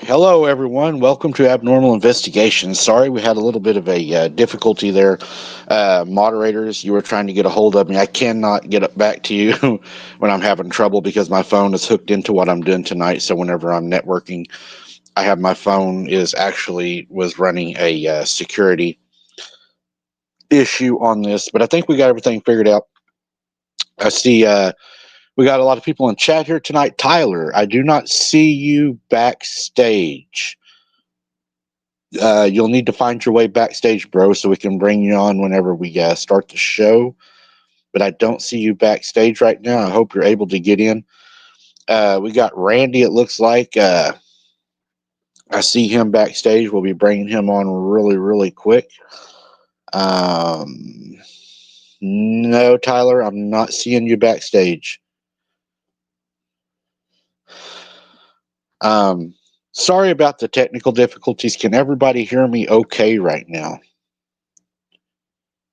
Hello, everyone. Welcome to Abnormal Investigations. Sorry, we had a little bit of a difficulty there. Moderators, you were trying to get a hold of me. I cannot get it back to you when I'm having trouble because my phone is hooked into what I'm doing tonight. So whenever I'm networking, I have my phone was running a security issue on this. But I think we got everything figured out. I see we got a lot of people in chat here tonight. Tyler, I do not see you backstage. You'll need to find your way backstage, bro, so we can bring you on whenever we start the show. But I don't see you backstage right now. I hope you're able to get in. We got Randy, it looks like. I see him backstage. We'll be bringing him on really, really quick. No, Tyler, I'm not seeing you backstage. Sorry about the technical difficulties. Can everybody hear me okay right now?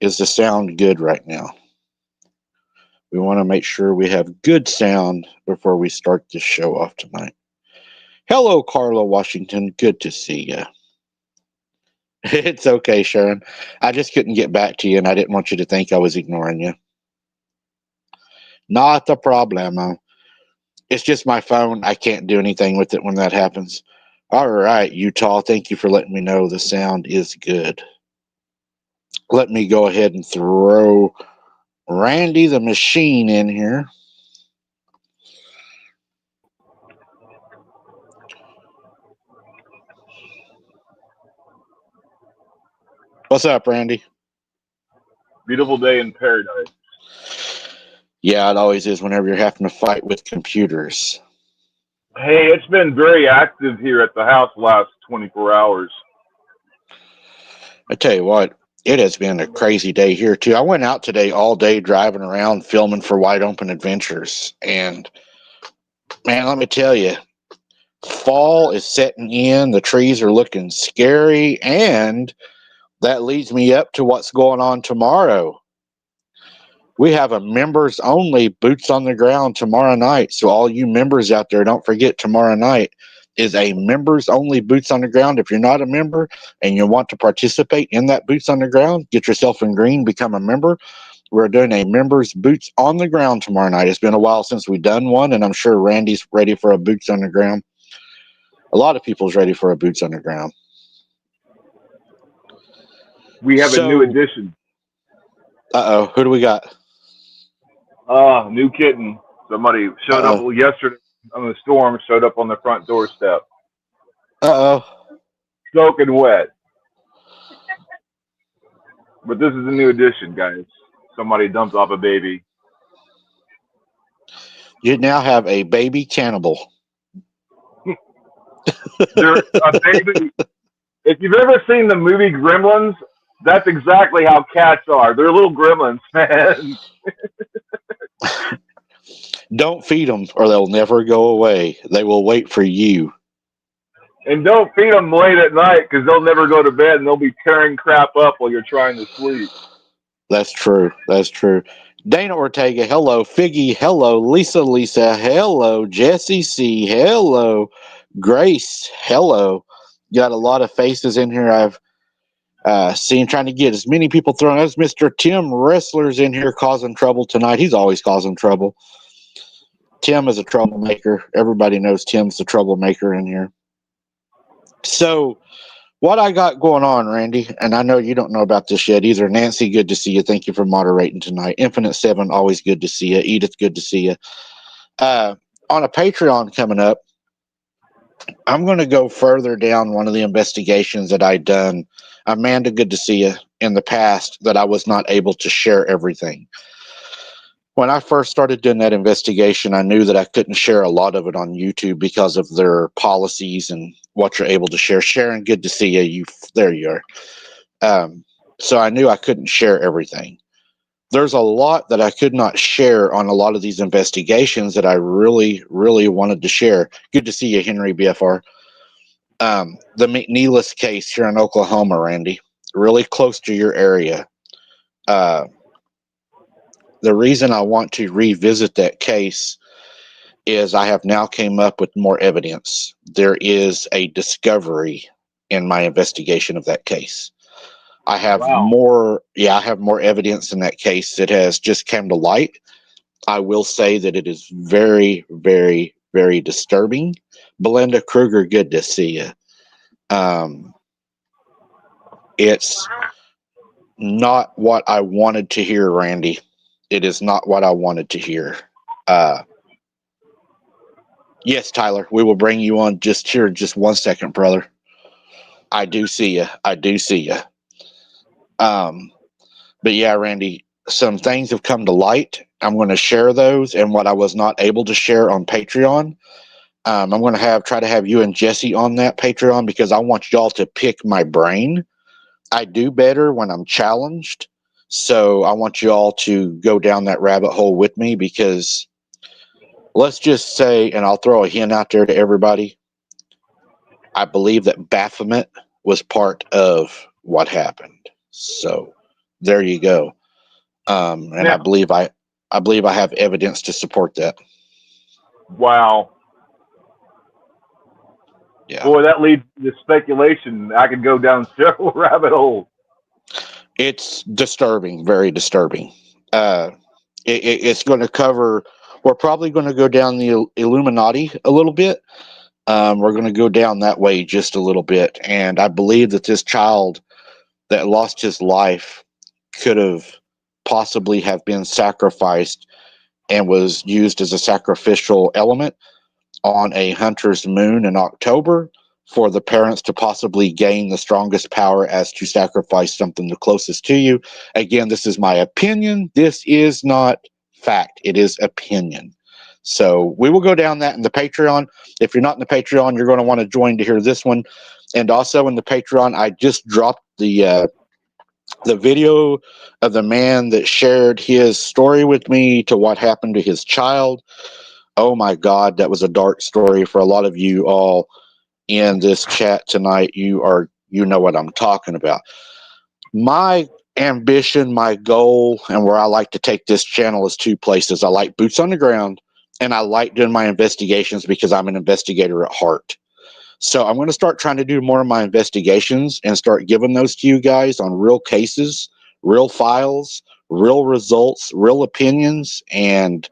Is the sound good right now? We want to make sure we have good sound before we start this show off tonight. Hello, Carla Washington. Good to see you. It's okay, Sharon. I just couldn't get back to you, and I didn't want you to think I was ignoring you. Not a problemo. It's just my phone. I can't do anything with it when that happens. All right, Utah, thank you for letting me know the sound is good. Let me go ahead and throw Randy the Machine in here. What's up, Randy? Beautiful day in paradise. Yeah, it always is whenever you're having to fight with computers. Hey, it's been very active here at the house the last 24 hours. I tell you what, it has been a crazy day here, too. I went out today all day driving around filming for Wide Open Adventures. And, man, let me tell you, fall is setting in. The trees are looking scary. And that leads me up to what's going on tomorrow. We have a members only boots on the ground tomorrow night. So all you members out there, don't forget tomorrow night is a members only boots on the ground. If you're not a member and you want to participate in that boots on the ground, get yourself in green, become a member. We're doing a members boots on the ground tomorrow night. It's been a while since we've done one, and I'm sure Randy's ready for a boots on the ground. A lot of people's ready for a boots on the ground. We have a new addition. Who do we got? New kitten. Somebody showed up yesterday on the storm, showed up on the front doorstep. Soaking wet. But this is a new addition, guys. Somebody dumped off a baby. You now have a baby cannibal. A baby. If you've ever seen the movie Gremlins, that's exactly how cats are. They're little gremlins, man. Don't feed them or they'll never go away. They will wait for you. And don't feed them late at night because they'll never go to bed and they'll be tearing crap up while you're trying to sleep. That's true. That's true. Dana Ortega, hello. Figgy, hello. Lisa, hello. Jesse C, hello. Grace, hello. Got a lot of faces in here. I've seen trying to get as many people thrown as Mr. Tim Wrestler's in here causing trouble tonight. He's always causing trouble. Tim is a troublemaker. Everybody knows Tim's the troublemaker in here. So, what I got going on, Randy, and I know you don't know about this yet either. Nancy, good to see you. Thank you for moderating tonight. Infinite Seven, always good to see you. Edith, good to see you. On a Patreon coming up, I'm going to go further down one of the investigations that I'd done. Amanda, good to see you. In the past, that I was not able to share everything. When I first started doing that investigation, I knew that I couldn't share a lot of it on YouTube because of their policies and what you're able to share. Sharon, good to see you. There you are. So I knew I couldn't share everything. There's a lot that I could not share on a lot of these investigations that I really, really wanted to share. Good to see you, Henry BFR. The McNeilis case here in Oklahoma, Randy, really close to your area. The reason I want to revisit that case is I have now came up with more evidence. There is a discovery in my investigation of that case. I have more evidence in that case that has just come to light. I will say that it is very, very, very disturbing. Belinda Kruger, good to see you. It's not what I wanted to hear, Randy. It is not what I wanted to hear. Yes, Tyler, we will bring you on just 1 second, brother. I do see you. But yeah, Randy, some things have come to light. I'm going to share those and what I was not able to share on Patreon. I'm going to try to have you and Jesse on that Patreon because I want y'all to pick my brain. I do better when I'm challenged. So I want you all to go down that rabbit hole with me because let's just say, and I'll throw a hint out there to everybody, I believe that Baphomet was part of what happened. So there you go. And yeah. I believe I have evidence to support that. Wow. Yeah. Boy, that leads to speculation. I could go down several rabbit holes. It's disturbing, very disturbing. It's going to cover, we're probably going to go down the Illuminati a little bit. We're going to go down that way just a little bit. And I believe that this child that lost his life could have possibly have been sacrificed and was used as a sacrificial element on a hunter's moon in October for the parents to possibly gain the strongest power as to sacrifice something the closest to you. Again, this is my opinion. This is not fact. It is opinion. So we will go down that in the Patreon. If you're not in the Patreon, you're going to want to join to hear this one. And also in the Patreon, I just dropped the video of the man that shared his story with me to what happened to his child. Oh my God, that was a dark story for a lot of you all in this chat tonight. You know what I'm talking about. My ambition, my goal, and where I like to take this channel is two places. I like boots on the ground, and I like doing my investigations because I'm an investigator at heart. So I'm going to start trying to do more of my investigations and start giving those to you guys on real cases, real files, real results, real opinions. And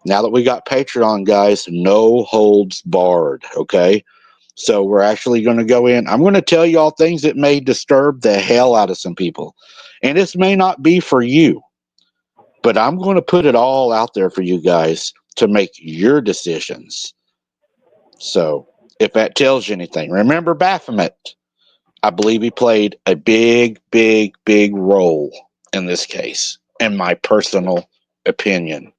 now that we got Patreon, guys, no holds barred. Okay. So we're actually going to go in. I'm going to tell you all things that may disturb the hell out of some people. And this may not be for you, but I'm going to put it all out there for you guys to make your decisions. So if that tells you anything, remember Baphomet. I believe he played a big, big, big role in this case, in my personal opinion.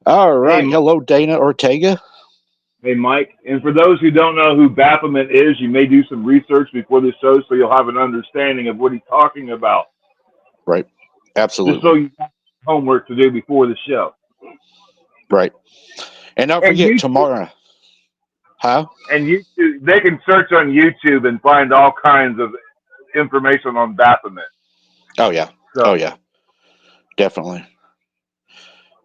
All right. Hey, hello, Dana Ortega. Hey, Mike. And for those who don't know who Baphomet is, you may do some research before the show so you'll have an understanding of what he's talking about. Right. Absolutely. Just so you have homework to do before the show. Right. And don't forget tomorrow. Huh? And YouTube, they can search on YouTube and find all kinds of information on Baphomet. Oh, yeah. So, oh, yeah. Definitely.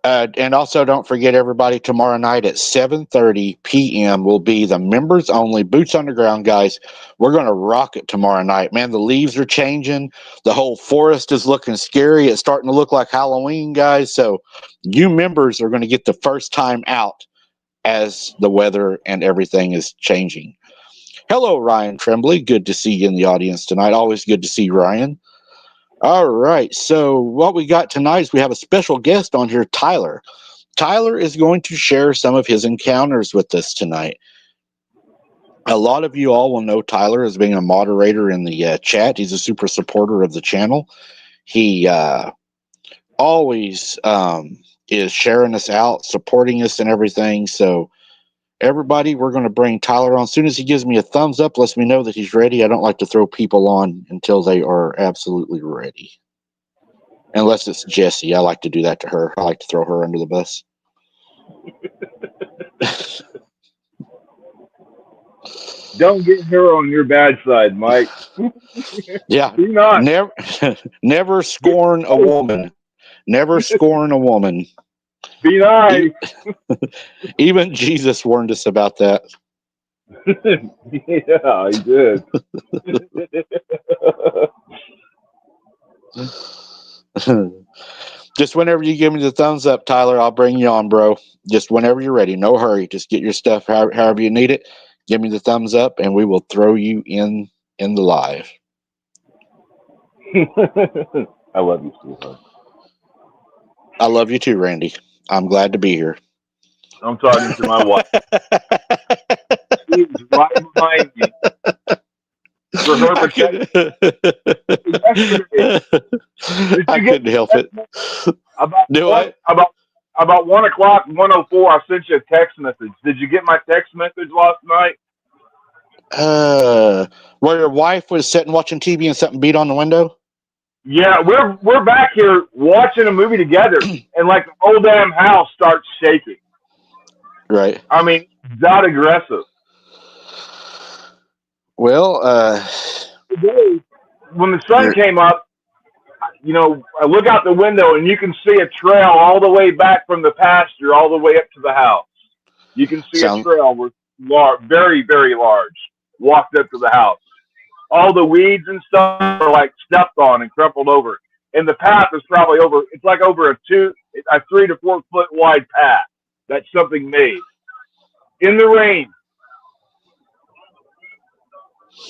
And also don't forget, everybody, tomorrow night at 7:30 p.m. will be the members only Boots Underground, guys. We're going to rock it tomorrow night. Man, the leaves are changing. The whole forest is looking scary. It's starting to look like Halloween, guys. So you members are going to get the first time out as the weather and everything is changing. Hello, Ryan Tremblay. Good to see you in the audience tonight. Always good to see Ryan. All right. So what we got tonight is we have a special guest on here, Tyler. Tyler is going to share some of his encounters with us tonight. A lot of you all will know Tyler as being a moderator in the chat. He's a super supporter of the channel. He always is sharing us out, supporting us and everything. So everybody, we're going to bring Tyler on. As soon as he gives me a thumbs up, lets me know that he's ready. I don't like to throw people on until they are absolutely ready. Unless it's Jessie. I like to do that to her. I like to throw her under the bus. don't get her on your bad side, Mike. Yeah. Do not. Never scorn a woman. Never scorn a woman. Be nice. Even Jesus warned us about that. Yeah, he did. Just whenever you give me the thumbs up, Tyler, I'll bring you on, bro. Just whenever you're ready. No hurry. Just get your stuff however you need it. Give me the thumbs up, and we will throw you in the live. I love you, sweetheart. I love you too, Randy. I'm glad to be here. I'm talking to my wife. She's right behind me. For her protection. I couldn't help it. About 1 o'clock, 1:04, I sent you a text message. Did you get my text message last night? Where your wife was sitting watching TV and something beat on the window? Yeah, we're back here watching a movie together, and like the whole damn house starts shaking. Right. I mean, that aggressive. Well, today, when the sun came up, you know, I look out the window and you can see a trail all the way back from the pasture all the way up to the house. You can see a trail with very, very large, walked up to the house. All the weeds and stuff are like stepped on and crumpled over. And the path is probably it's like over a 3 to 4 foot wide path that something made. In the rain.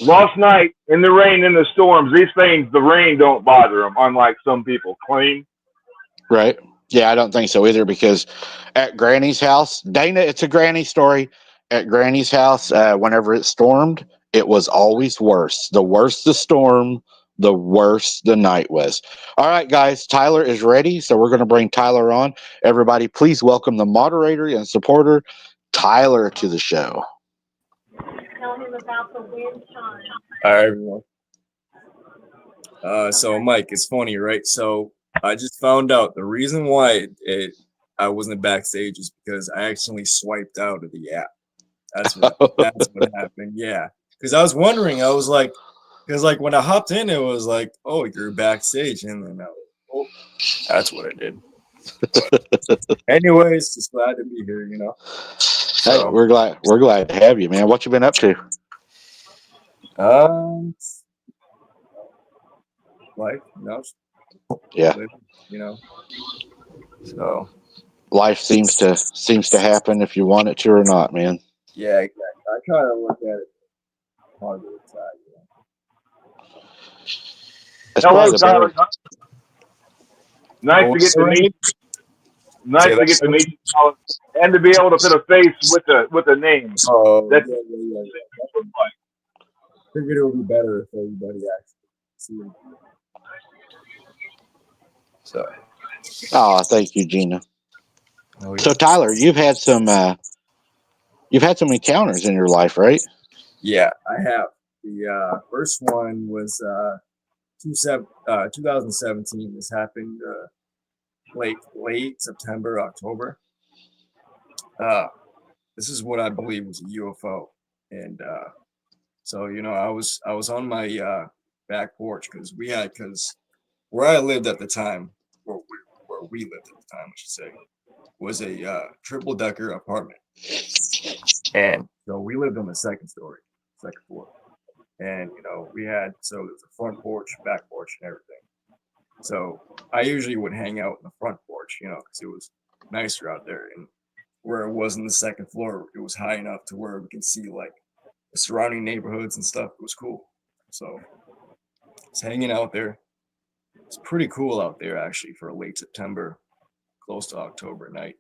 Last night, in the rain, in the storms, these things, the rain don't bother them, unlike some people claim. Right. Yeah, I don't think so either, because at Granny's house, Dana, it's a Granny story. At Granny's house, whenever it stormed, it was always worse. The worse the storm, the worse the night was. All right, guys, Tyler is ready, so we're going to bring Tyler on. Everybody, please welcome the moderator and supporter, Tyler, to the show. Tell him about the wind chime. All right, everyone. So Mike, it's funny, right? So I just found out the reason why I wasn't backstage is because I actually swiped out of the app. That's what happened. Yeah, because I was wondering. I was like, Because like when I hopped in, it was like, oh, you're backstage, and then I was, oh, that's what I did. But anyways, just glad to be here, you know. Hey, So, we're glad to have you, man. What you been up to? um, life, you know, Yeah, living, you know. So life seems to happen if you want it to or not, man. yeah, exactly. I try to look at it positive side, you know. That's Hello, probably the Tyler. better. Nice What to was get to that? meet. Say Nice to that. get to meet you, Tyler, and to be able to put a face with a name. Oh, That's yeah. Figured it would be better if everybody actually see it. So, Oh, thank you, Gina. oh So, yeah. Tyler, you've had some encounters in your life, right? Yeah, I have. The first one was 2017. This happened late September, October. This is what I believe was a UFO, and so you know I was on my back porch because where I lived at the time, where we lived at the time, I should say, was a triple decker apartment, and so we lived on the second floor. And you know we had, so there's a front porch, back porch, and everything. So I usually would hang out in the front porch, you know, because it was nicer out there, and where it was in the second floor, it was high enough to where we can see like the surrounding neighborhoods and stuff. It was cool. So it's hanging out there. It's pretty cool out there actually for a late September, close to October night.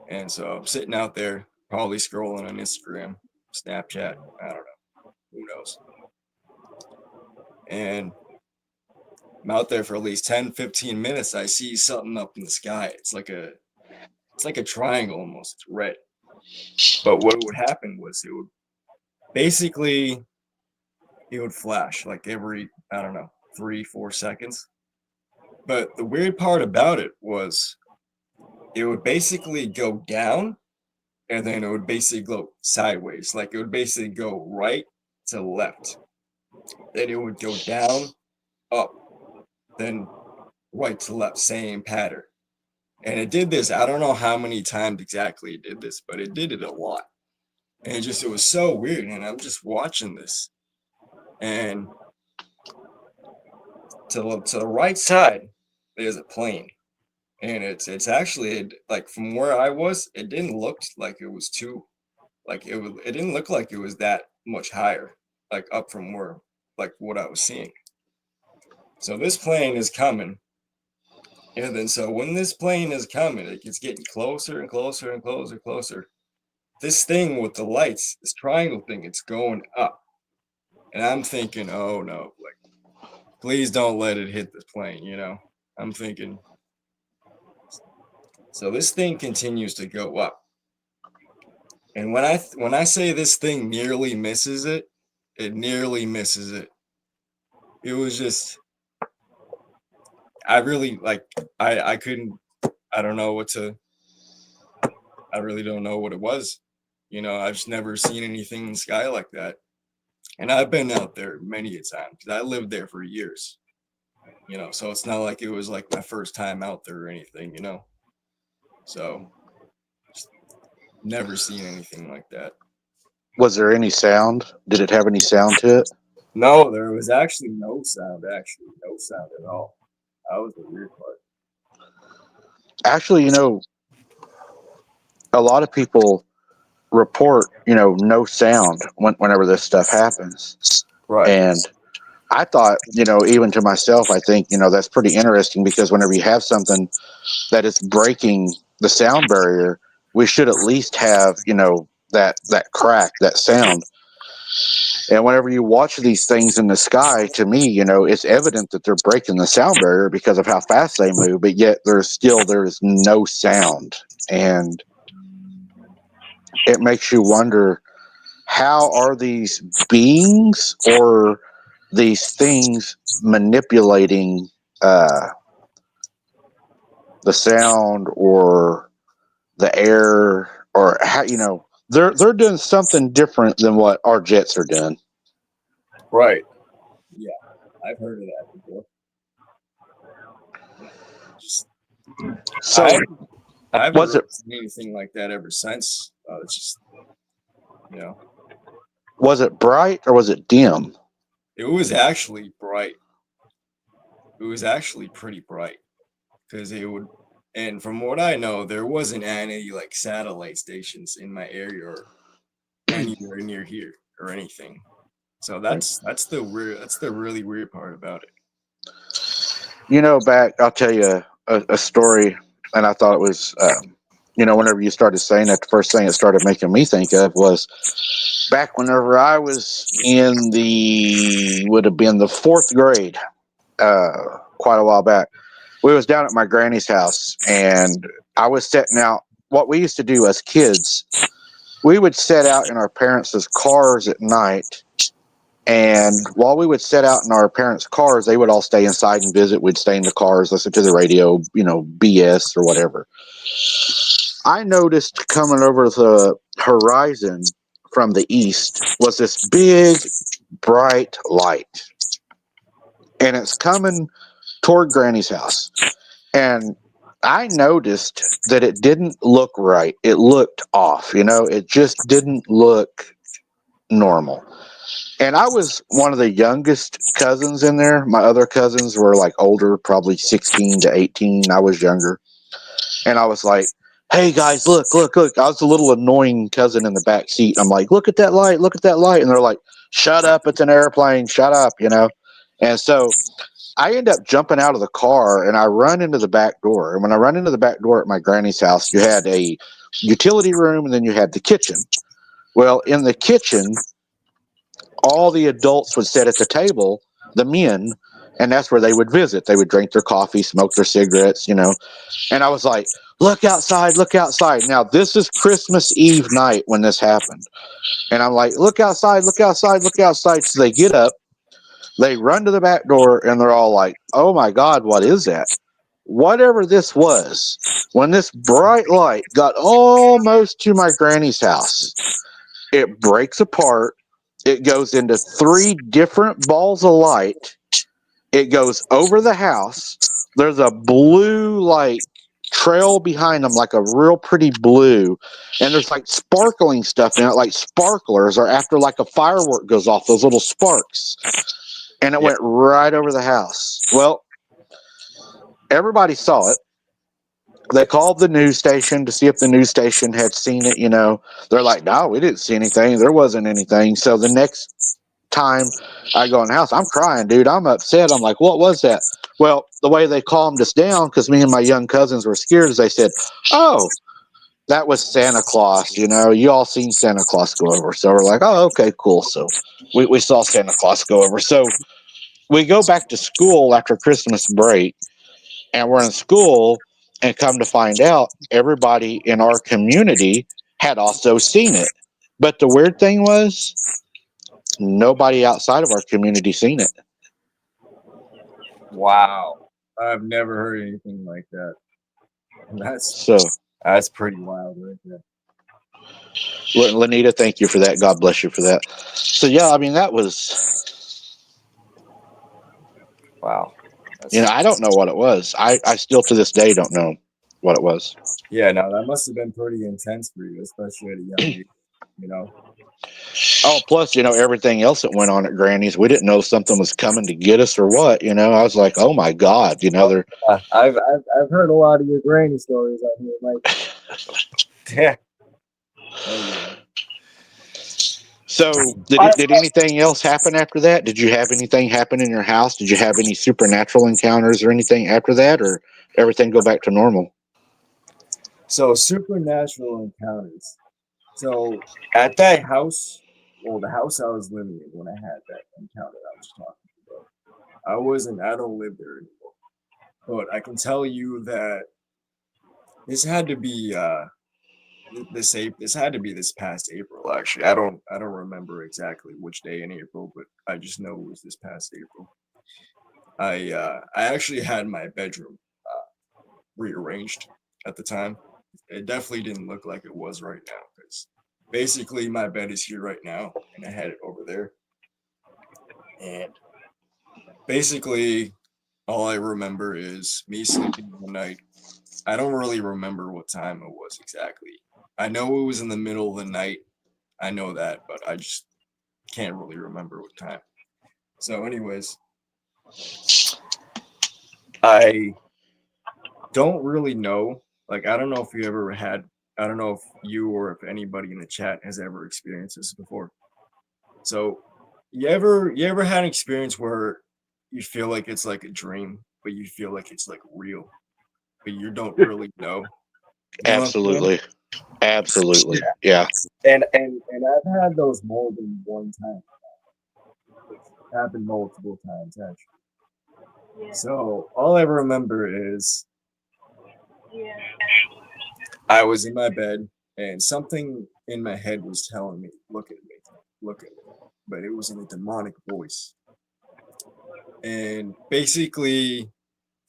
And so I'm sitting out there, probably scrolling on Instagram, Snapchat, I don't know, who knows. And I'm out there for at least 10, 15 minutes. I see something up in the sky. It's like a triangle almost. It's red. But what would happen was basically it would flash like every, I don't know, 3, 4 seconds. But the weird part about it was it would basically go down and then it would basically go sideways. Like it would basically go right to left. Then it would go down, up, then right to left, same pattern. And it did this, I don't know how many times exactly it did this, but it did it a lot. And it was so weird. And I'm just watching this. And to the right side, there's a plane. And it's actually like from where I was, it didn't look like it was too, like it didn't look like it was that much higher, like up from where, like what I was seeing. So this plane is coming. And then so when this plane is coming, it gets getting closer and closer and closer, closer. This thing with the lights, this triangle thing, it's going up. And I'm thinking, oh no, like please don't let it hit the plane, you know. I'm thinking. So this thing continues to go up. And when I say this thing nearly misses it, it nearly misses it. It was just, I really like, I couldn't, I don't know what to, I really don't know what it was. You know, I've just never seen anything in the sky like that. And I've been out there many a time because I lived there for years. You know, so it's not like it was like my first time out there or anything, you know. So never seen anything like that. Was there any sound? Did it have any sound to it? No, there was actually no sound, no sound at all. That was the weird part. Actually, you know, a lot of people report, you know, no sound whenever this stuff happens. Right. And I thought, you know, even to myself, I think, you know, that's pretty interesting because whenever you have something that is breaking the sound barrier, we should at least have, you know, that crack, that sound. And whenever you watch these things in the sky, to me, you know, it's evident that they're breaking the sound barrier because of how fast they move, but yet there's no sound. And it makes you wonder, how are these beings or these things manipulating the sound or the air, or how, you know, they're doing something different than what our jets are doing. Right. I've heard of that before. Just, So I haven't was really it seen anything like that ever since. It's just, you know, was it bright or was it dim? it was actually bright. It was actually pretty bright because it would, and from what I know, there wasn't any like satellite stations in my area or anywhere near here or anything. So that's the really weird part about it. Back, I'll tell you a story, and I thought it was, whenever you started saying that, the first thing it started making me think of was back whenever I was would have been the fourth grade, quite a while back. We was down at my granny's house, and I was setting out. What we used to do as kids, we would set out in our parents' cars at night. And while we would set out in our parents' cars, they would all stay inside and visit. We'd stay in the cars, listen to the radio, BS or whatever. I noticed coming over the horizon from the east was this big, bright light. And it's coming toward Granny's house. And I noticed that it didn't look right. It looked off, it just didn't look normal. And I was one of the youngest cousins in there. My other cousins were like older, probably 16 to 18. I was younger. And I was like, hey guys, look, look, look. I was a little annoying cousin in the back seat. I'm like, look at that light, look at that light. And they're like, shut up, it's an airplane, shut up, And so I end up jumping out of the car and I run into the back door. And when I run into the back door at my granny's house, you had a utility room and then you had the kitchen. Well, in the kitchen, all the adults would sit at the table, the men, and that's where they would visit. They would drink their coffee, smoke their cigarettes, And I was like, look outside, look outside. Now, this is Christmas Eve night when this happened. And I'm like, look outside, look outside, look outside. So they get up, they run to the back door, and they're all like, oh my God, what is that? Whatever this was, when this bright light got almost to my granny's house, it breaks apart. It goes into 3 different balls of light. It goes over the house. There's a blue, like, trail behind them, like a real pretty blue. And there's, like, sparkling stuff in it, like sparklers, or after, like, a firework goes off, those little sparks. And it went right over the house. Well, everybody saw it. They called the news station to see if the news station had seen it, They're like, no, we didn't see anything. There wasn't anything. So the next time I go in the house, I'm crying, dude. I'm upset. I'm like, what was that? Well, the way they calmed us down, because me and my young cousins were scared, is they said, oh, that was Santa Claus. You all seen Santa Claus go over. So we're like, oh, okay, cool. So we saw Santa Claus go over. So we go back to school after Christmas break, and we're in school, and come to find out, everybody in our community had also seen it. But the weird thing was, nobody outside of our community seen it. Wow, I've never heard anything like that. That's pretty wild right there. Lanita, thank you for that. God bless you for that. So yeah, I mean, that was wow. I don't know what it was. I still to this day don't know what it was. Yeah, no, that must have been pretty intense for you, especially at a young age, Oh, plus, everything else that went on at Granny's, we didn't know if something was coming to get us or what. I was like, oh my God, they're. I've heard a lot of your granny stories out here, like. Yeah. Oh, yeah. So, did anything else happen after that? Did you have anything happen in your house? Did you have any supernatural encounters or anything after that, or everything go back to normal? So, supernatural encounters. So, at that house, the house I was living in when I had that encounter I was talking about, I don't live there anymore. But I can tell you that this had to be this had to be this past April. Actually, I don't remember exactly which day in April, but I just know it was this past April. I actually had my bedroom rearranged at the time. It definitely didn't look like it was right now, because basically my bed is here right now and I had it over there. And basically, all I remember is me sleeping one night. I don't really remember what time it was exactly. I know it was in the middle of the night. I know that, but I just can't really remember what time. So, anyways, I don't really know. Like, I don't know if you ever had, I don't know if you or if anybody in the chat has ever experienced this before. So, you ever had an experience where you feel like it's like a dream, but you feel like it's like real, but you don't really know? You know what I'm saying? Absolutely. Absolutely. Yeah. And I've had those more than one time. It's happened multiple times actually. Yeah, So all I remember is yeah. I was in my bed and something in my head was telling me, "Look at me, look at me," but it was in a demonic voice. And basically,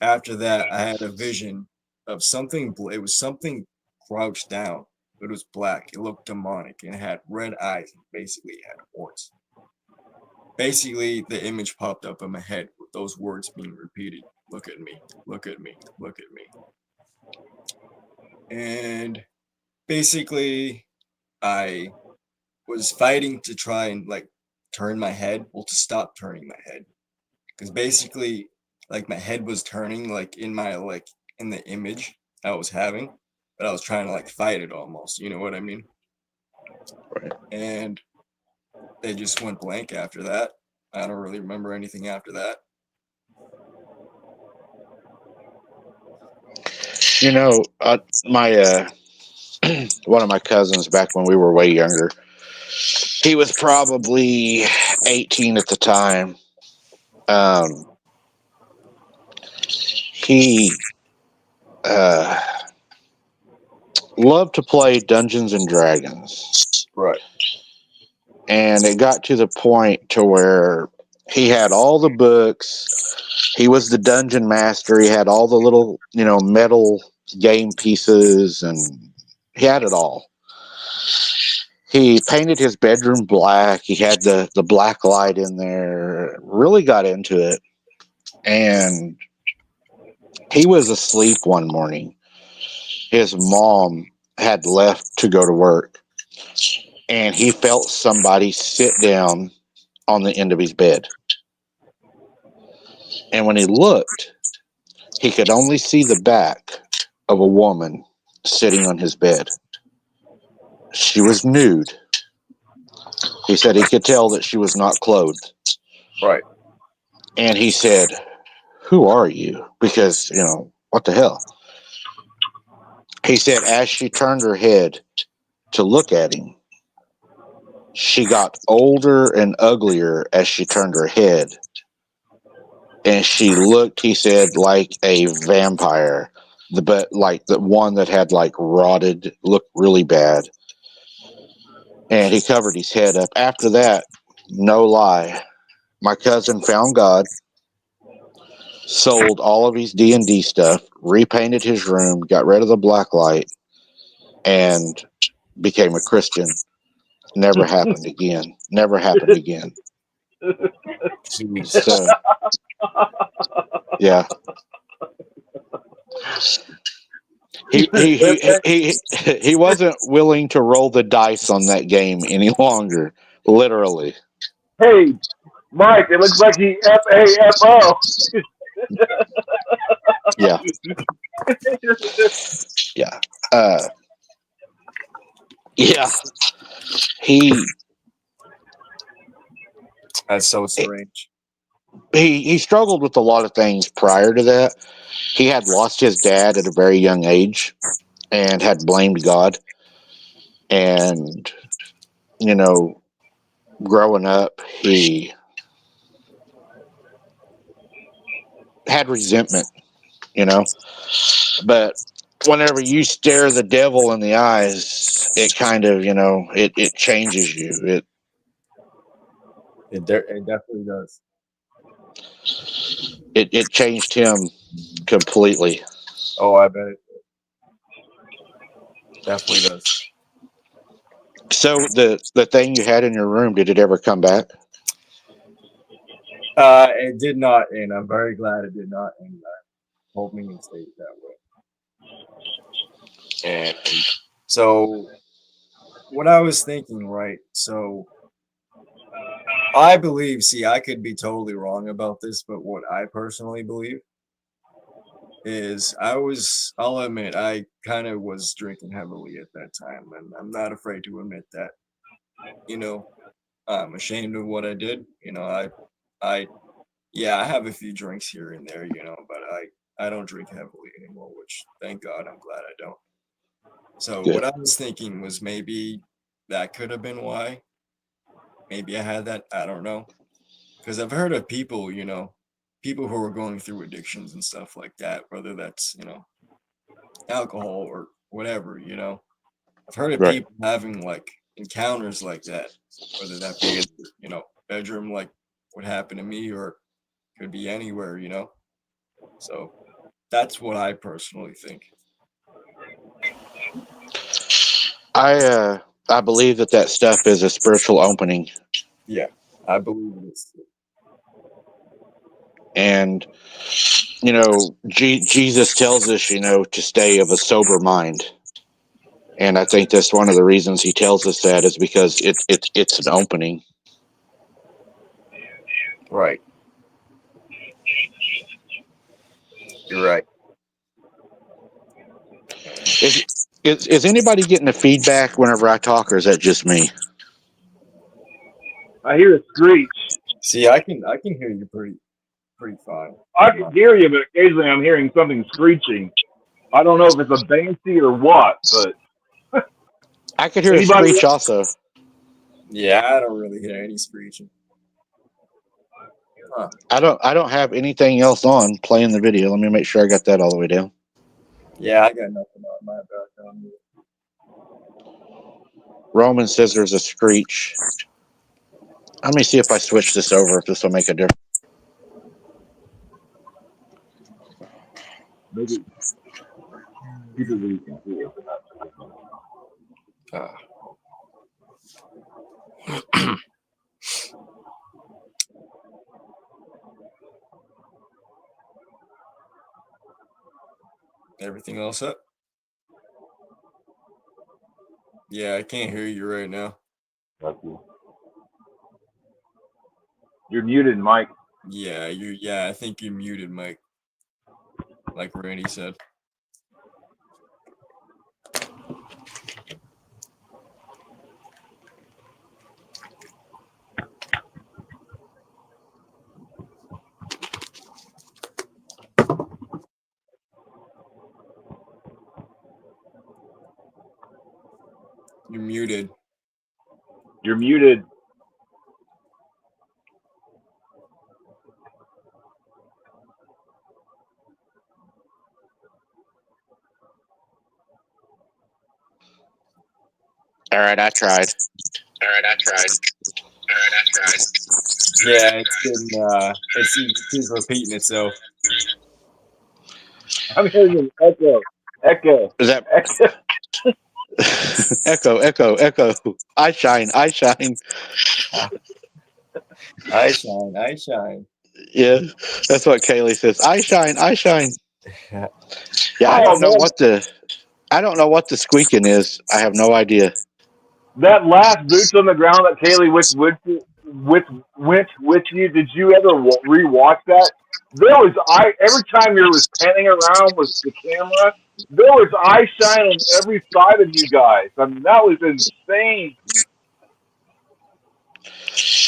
after that, I had a vision of something. It was something crouched down. It was black. It looked demonic and it had red eyes. And basically, it had horns. Basically, the image popped up in my head with those words being repeated. Look at me. Look at me. Look at me. And basically, I was fighting to try and like turn my head, well, to stop turning my head. Because basically, like my head was turning like in my like in the image I was having, but I was trying to like fight it almost, you know what I mean? Right. And they just went blank after that. I don't really remember anything after that. You know, my one of my cousins back when we were way younger, he was probably 18 at the time. He uh, loved to play Dungeons and Dragons, Right. and it got to the point to where he had all the books. He was the dungeon master. He had all the little, metal game pieces, and he had it all. He painted his bedroom black. He had the black light in there. Really got into it. And he was asleep one morning. His mom had left to go to work. And he felt somebody sit down on the end of his bed. And when he looked, he could only see the back of a woman sitting on his bed. She was nude. He said he could tell that she was not clothed. Right. And he said, "Who are you?" Because, what the hell? He said as she turned her head to look at him, she got older and uglier as she turned her head. And she looked, he said, like a vampire. But like the one that had like rotted, looked really bad. And he covered his head up. After that, no lie, my cousin found God, sold all of his D&D stuff, repainted his room, got rid of the black light, and became a Christian. Never happened again. Never happened again. Jeez. So, yeah. He wasn't willing to roll the dice on that game any longer. Literally. Hey, Mike, it looks like he FAFO. Yeah. Yeah. Yeah. That's so strange. He struggled with a lot of things prior to that. He had lost his dad at a very young age and had blamed God. And, growing up, he had resentment, But whenever you stare the devil in the eyes, it kind of, it changes you. It definitely does. It changed him completely. Oh, I bet it definitely does. So the thing you had in your room, did it ever come back? It did not, and I'm very glad it did not, and I'm hoping it stays that way. And so, what I was thinking, right? So, I believe, see, I could be totally wrong about this, but what I personally believe is I'll admit, I kind of was drinking heavily at that time, and I'm not afraid to admit that. You know, I'm ashamed of what I did. Yeah, I have a few drinks here and there, but I don't drink heavily anymore, which thank God, I'm glad I don't. So Good. what I was thinking was maybe that could have been why. Maybe I had that. I don't know. Because I've heard of people, people who are going through addictions and stuff like that, whether that's, alcohol or whatever. I've heard of Right. people having like encounters like that, whether that be in, bedroom, like what happened to me, or could be anywhere. So that's what I personally think. I believe that stuff is a spiritual opening, Yeah, I believe it is. and Jesus tells us, to stay of a sober mind, and I think that's one of the reasons he tells us that is because it's an opening. Right. You're right. Is anybody getting a feedback whenever I talk, or is that just me? I hear a screech. See, I can hear you pretty fine. I can hear you, but occasionally I'm hearing something screeching. I don't know if it's a banshee or what, but I could hear a anybody screech also. Yeah, I don't really hear any screeching. Huh. I don't have anything else on playing the video. Let me make sure I got that all the way down. Yeah, I got nothing on my background. Roman says there's a screech. Let me see if I switch this over, if this will make a difference. maybe people really can hear. Everything else up? Yeah, I can't hear you right now. You're muted, Mike. Yeah, I think you're muted, Mike. Like Randy said. You're muted. You're muted. All right, I tried. Yeah, it's been it keeps repeating itself. I'm hearing an echo. Echo. Is that Echo. echo? I shine. I shine. Yeah, that's what Kaylee says. I shine. Yeah, I Oh, don't know man. what the squeaking is. I have no idea. That last boots on the ground that Kaylee went with you. Did you ever rewatch that? Every time you was panning around with the camera, there was eye shine on every side of you guys. I mean, that was insane.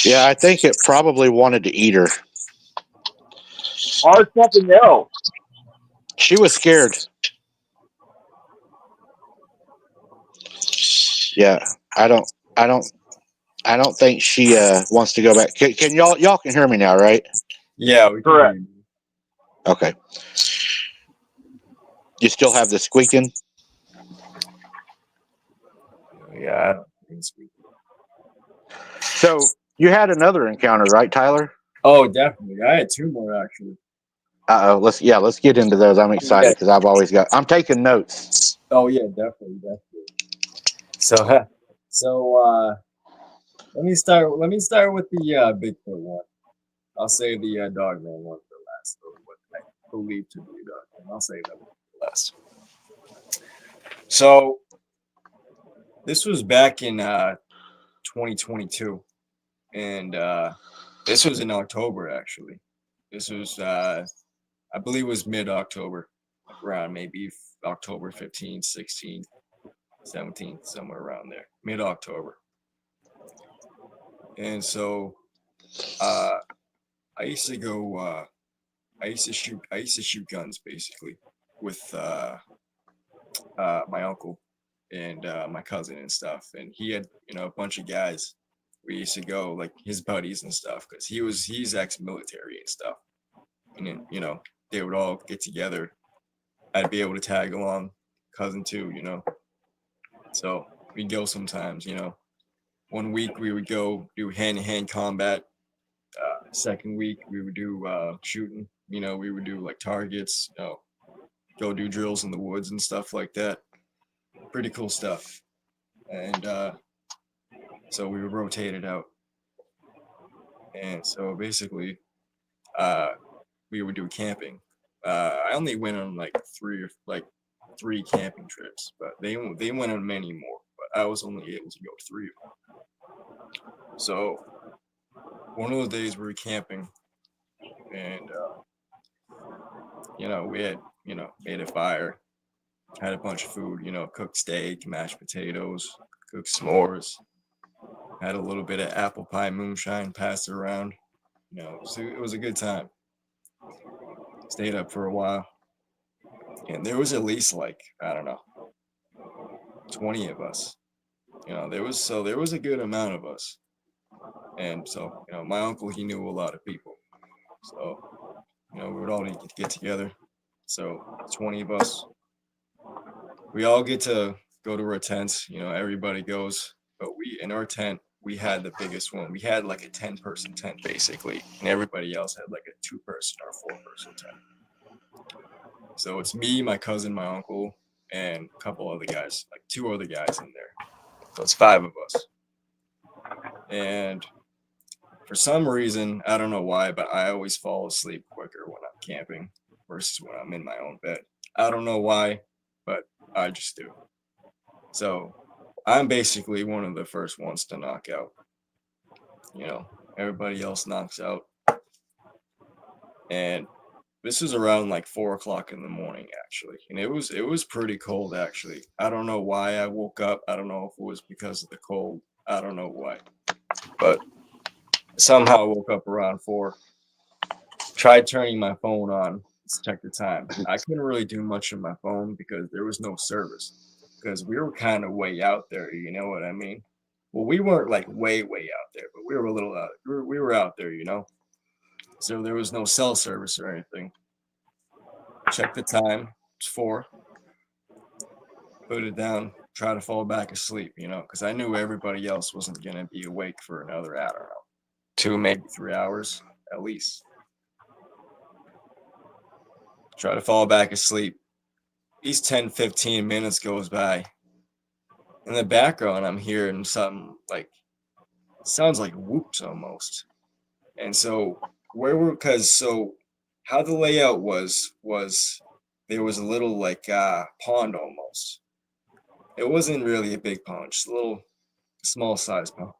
Yeah, I think it probably wanted to eat her. Or something else. She was scared. Yeah, I don't think she wants to go back. Can y'all can hear me now, right? Yeah, we can Correct. hear you. Okay. You still have the squeaking? Yeah, I don't think it's weak. So you had another encounter, right, Tyler? Oh, definitely. I had two more actually. Let's get into those. I'm excited because I'm taking notes. Oh yeah, definitely. So let me start with the Bigfoot one. I'll say the dog man one for last. Or what I believe to be a dog man. I'll say that one for last. So this was back in 2022, and this was in October actually. This was I believe it was mid-October, like around maybe October 15th, 16th, 17th, somewhere around there, mid-October. And so I used to go I used to shoot guns basically with my uncle and my cousin and stuff, and he had a bunch of guys. We used to go like his buddies and stuff because he's ex-military and stuff, and then they would all get together. I'd be able to tag along, cousin too, so we'd go sometimes. 1 week we would go do hand-to-hand combat. Second week we would do shooting. We would do like targets, go do drills in the woods and stuff like that. Pretty cool stuff. And so we would rotate it out. And so basically, we would do camping. I only went on like three camping trips, but they went on many more. But I was only able to go 3 of them. So one of those days we were camping, and we had made a fire, had a bunch of food, cooked steak, mashed potatoes, cooked s'mores, had a little bit of apple pie moonshine passed around. It was a good time. Stayed up for a while, and there was at least like, I don't know, 20 of us. There was a good amount of us. And so, my uncle, he knew a lot of people. So, we would all need to get together. So 20 of us, we all get to go to our tents. Everybody goes, but in our tent, we had the biggest one. We had like a 10-person tent basically, and everybody else had like a 2-person or 4-person tent. So it's me, my cousin, my uncle, and a couple other guys, like 2 other guys in there. So it's 5 of us. And for some reason, I don't know why, but I always fall asleep quicker when I'm camping versus when I'm in my own bed. I don't know why, but I just do. So I'm basically one of the first ones to knock out. Everybody else knocks out. And this is around like 4 o'clock in the morning, actually. And it was pretty cold, actually. I don't know why I woke up. I don't know if it was because of the cold. I don't know why. But somehow I woke up around 4. Tried turning my phone on to check the time. I couldn't really do much on my phone because there was no service. Because we were kind of way out there, you know what I mean? Well, we weren't like way out there, but we were a little out. We were out there, So there was no cell service or anything. Check the time. It's 4. Put it down. Try to fall back asleep, because I knew everybody else wasn't going to be awake for another, I don't know, 2, maybe 3 hours at least. Try to fall back asleep. These 10-15 minutes goes by. In the background, I'm hearing something like, sounds like whoops almost. And so how the layout was there was a little like pond almost. It wasn't really a big pond, just a little small size pond.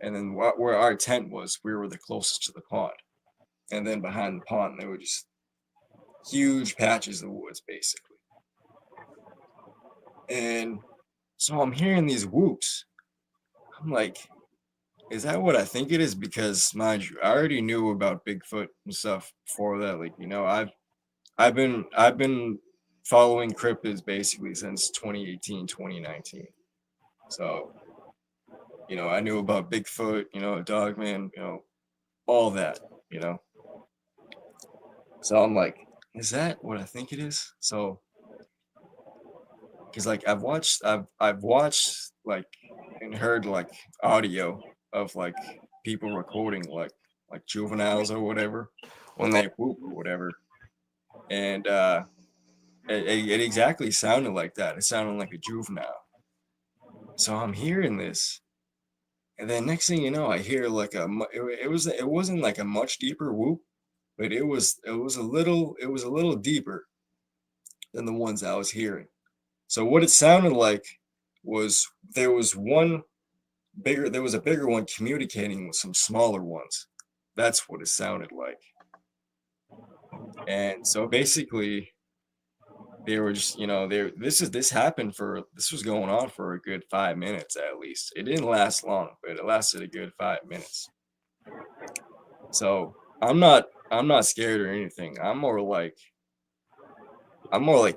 And then where our tent was, we were the closest to the pond. And then behind the pond, there were just huge patches of woods, basically. And so I'm hearing these whoops. I'm like, is that what I think it is? Because, mind you, I already knew about Bigfoot and stuff before that. Like, I've been following cryptids basically since 2018, 2019. So, I knew about Bigfoot, Dogman, all that, So I'm like, is that what I think it is? So, because like I've watched like and heard like audio of like people recording like juveniles or whatever when they whoop or whatever, and it exactly sounded like that. It sounded like a juvenile. So I'm hearing this, And then next thing you know, I hear like it wasn't like a much deeper whoop, but it was a little deeper than the ones I was hearing. So what it sounded like was there was a bigger one communicating with some smaller ones. That's what it sounded like. And so basically they were just, this was going on for a good 5 minutes at least. It didn't last long, but it lasted a good 5 minutes. So I'm not scared or anything. I'm more like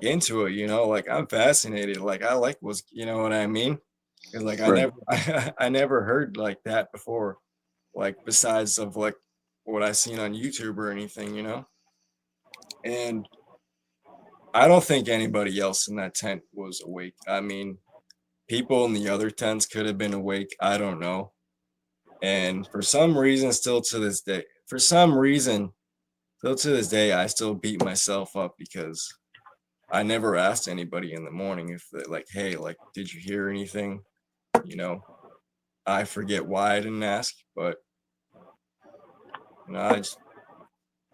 into it, like I'm fascinated. Like I like what's, you know what I mean? 'Cause like I Right. never I never heard like that before, like besides of like what I seen on YouTube or anything. And I don't think anybody else in that tent was awake. I mean, people in the other tents could have been awake. I don't know. And for some reason, still to this day, I still beat myself up because I never asked anybody in the morning if they like, hey, like, did you hear anything? You know, I forget why I didn't ask, but I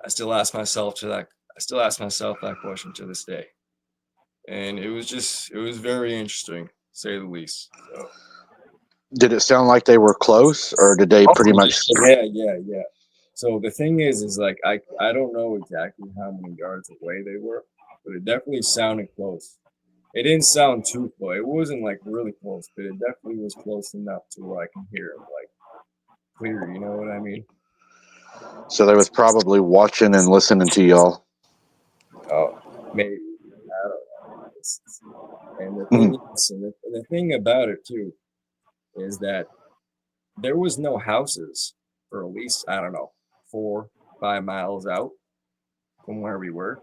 still ask myself that question to this day. And it was very interesting, to say the least. So Did it sound like they were close, or did they pretty much? yeah. So the thing is like I don't know exactly how many yards away they were, but it definitely sounded close. It didn't sound too close. It wasn't like really close, but it definitely was close enough to where I can hear it like clear. You know what I mean? So they was probably watching and listening to y'all. Oh, maybe. I don't know. And the thing about it too is that there was no houses for at least, I don't know, 4, 5 miles out from where we were.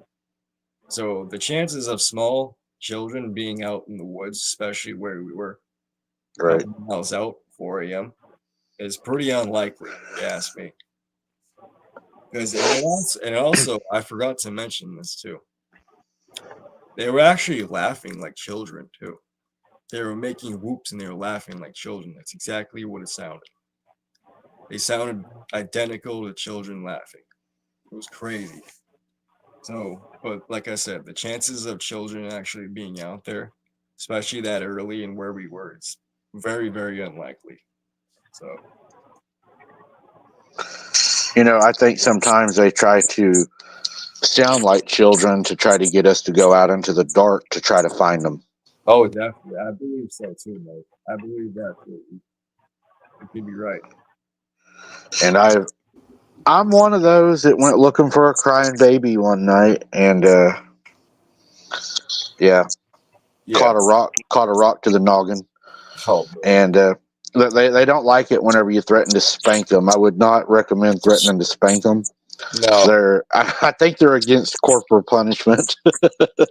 So the chances of small children being out in the woods, especially where we were, a Right. couple miles out, 4 a.m., is pretty unlikely, if you ask me. Because and also, I forgot to mention this too. They were actually laughing like children too. They were making whoops and they were laughing like children. That's exactly what it sounded. They sounded identical to children laughing. It was crazy. So, but like I said, the chances of children actually being out there, especially that early and where we were, it's very, very unlikely. So, I think sometimes they try to sound like children to try to get us to go out into the dark to try to find them. oh, definitely. I believe so too, mate. I believe that too. You could be right. And I'm one of those that went looking for a crying baby one night, and yeah, Yeah. caught a rock to the noggin, Oh, and they don't like it whenever you threaten to spank them. I would not recommend threatening to spank them. no. I think they're against corporal punishment.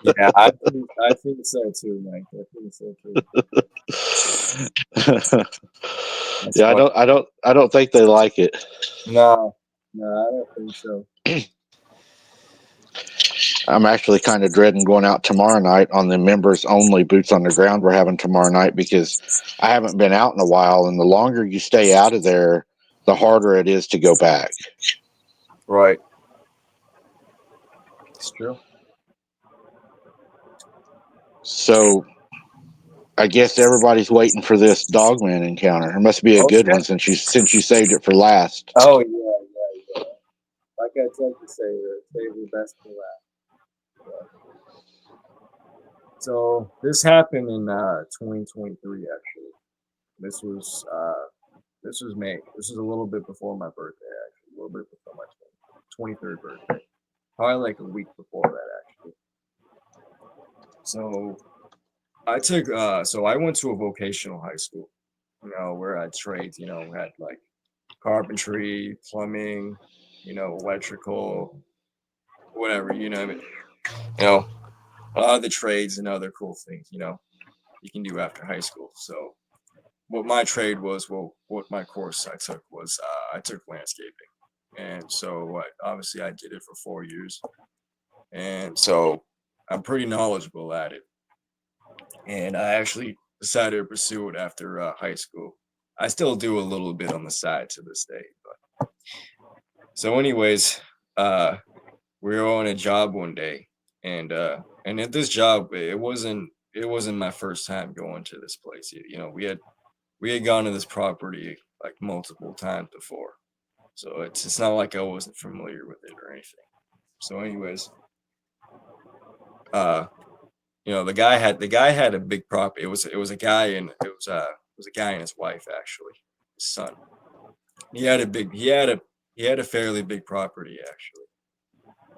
Yeah, I think so too, Mike. I think so too. That's Yeah, funny. I don't think they like it. No, I don't think so. I'm actually kind of dreading going out tomorrow night on the members only boots on the ground we're having tomorrow night, because I haven't been out in a while, and the longer you stay out of there, the harder it is to go back. Right. It's true. So I guess everybody's waiting for this Dogman encounter. It must be a Oh, good yeah. one since you saved it for last. Oh, yeah. Like I tend to say, save the best for last. So this happened in 2023. Actually, this was May. This was a little bit before my birthday. Actually, a little bit before my 23rd birthday. Probably like a week before that, actually. So I went to a vocational high school, where I had trades, had like carpentry, plumbing, electrical, whatever, a lot of the trades and other cool things, you can do after high school. So what my trade was, what my course I took was, I took landscaping. And so obviously I did it for 4 years. And so I'm pretty knowledgeable at it. And I actually decided to pursue it after high school. I still do a little bit on the side to this day. But so, anyways, we were on a job one day, and at this job, it wasn't my first time going to this place. You know, we had gone to this property like multiple times before, so it's not like I wasn't familiar with it or anything. So, anyways, you know, the guy had a big property. It was a guy and it was a guy and his wife, actually, his son. He had a fairly big property, actually,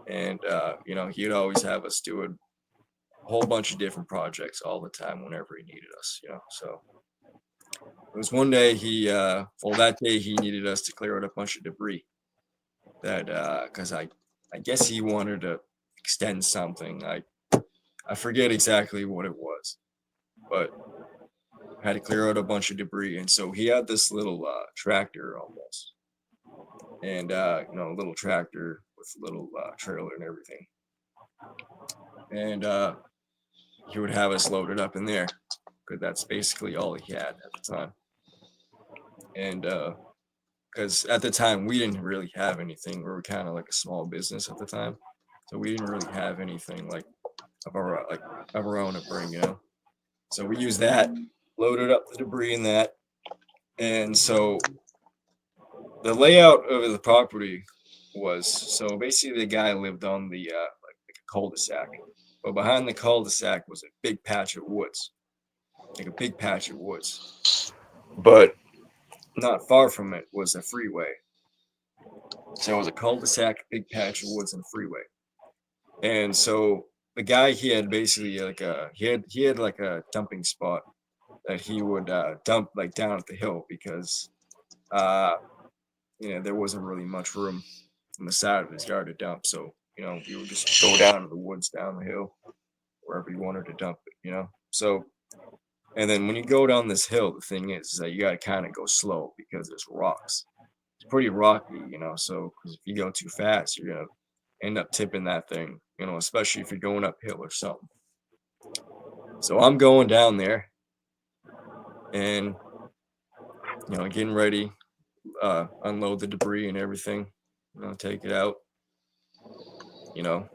and you know, he'd always have us do a whole bunch of different projects all the time whenever he needed us, you know. So it was one day that day he needed us to clear out a bunch of debris that because I guess he wanted to extend something. I forget exactly what it was, but had to clear out a bunch of debris, and so he had this little tractor almost, and you know, a little tractor with a little trailer and everything, and he would have us loaded up in there because that's basically all he had at the time, and because at the time we didn't really have anything. We were kind of like a small business at the time, so we didn't really have anything like of our own to bring, you know. So we used that, loaded up the debris in that, and so the layout of the property was, so basically the guy lived on the like a cul-de-sac, but behind the cul-de-sac was a big patch of woods, like a big patch of woods, but not far from it was a freeway. So it was a cul-de-sac, big patch of woods, and freeway, and so the guy, he had basically like he had like a dumping spot that he would dump like down at the hill because you know, there wasn't really much room on the side of his yard to dump. So, you know, he would just go down to the woods down the hill wherever he wanted to dump it, you know. So, and then when you go down this hill, the thing is that you gotta kind of go slow because there's rocks. It's pretty rocky, you know. So, because if you go too fast, you're gonna end up tipping that thing, you know, especially if you're going uphill or something. So I'm going down there and, you know, getting ready, unload the debris and everything, you know, take it out, you know,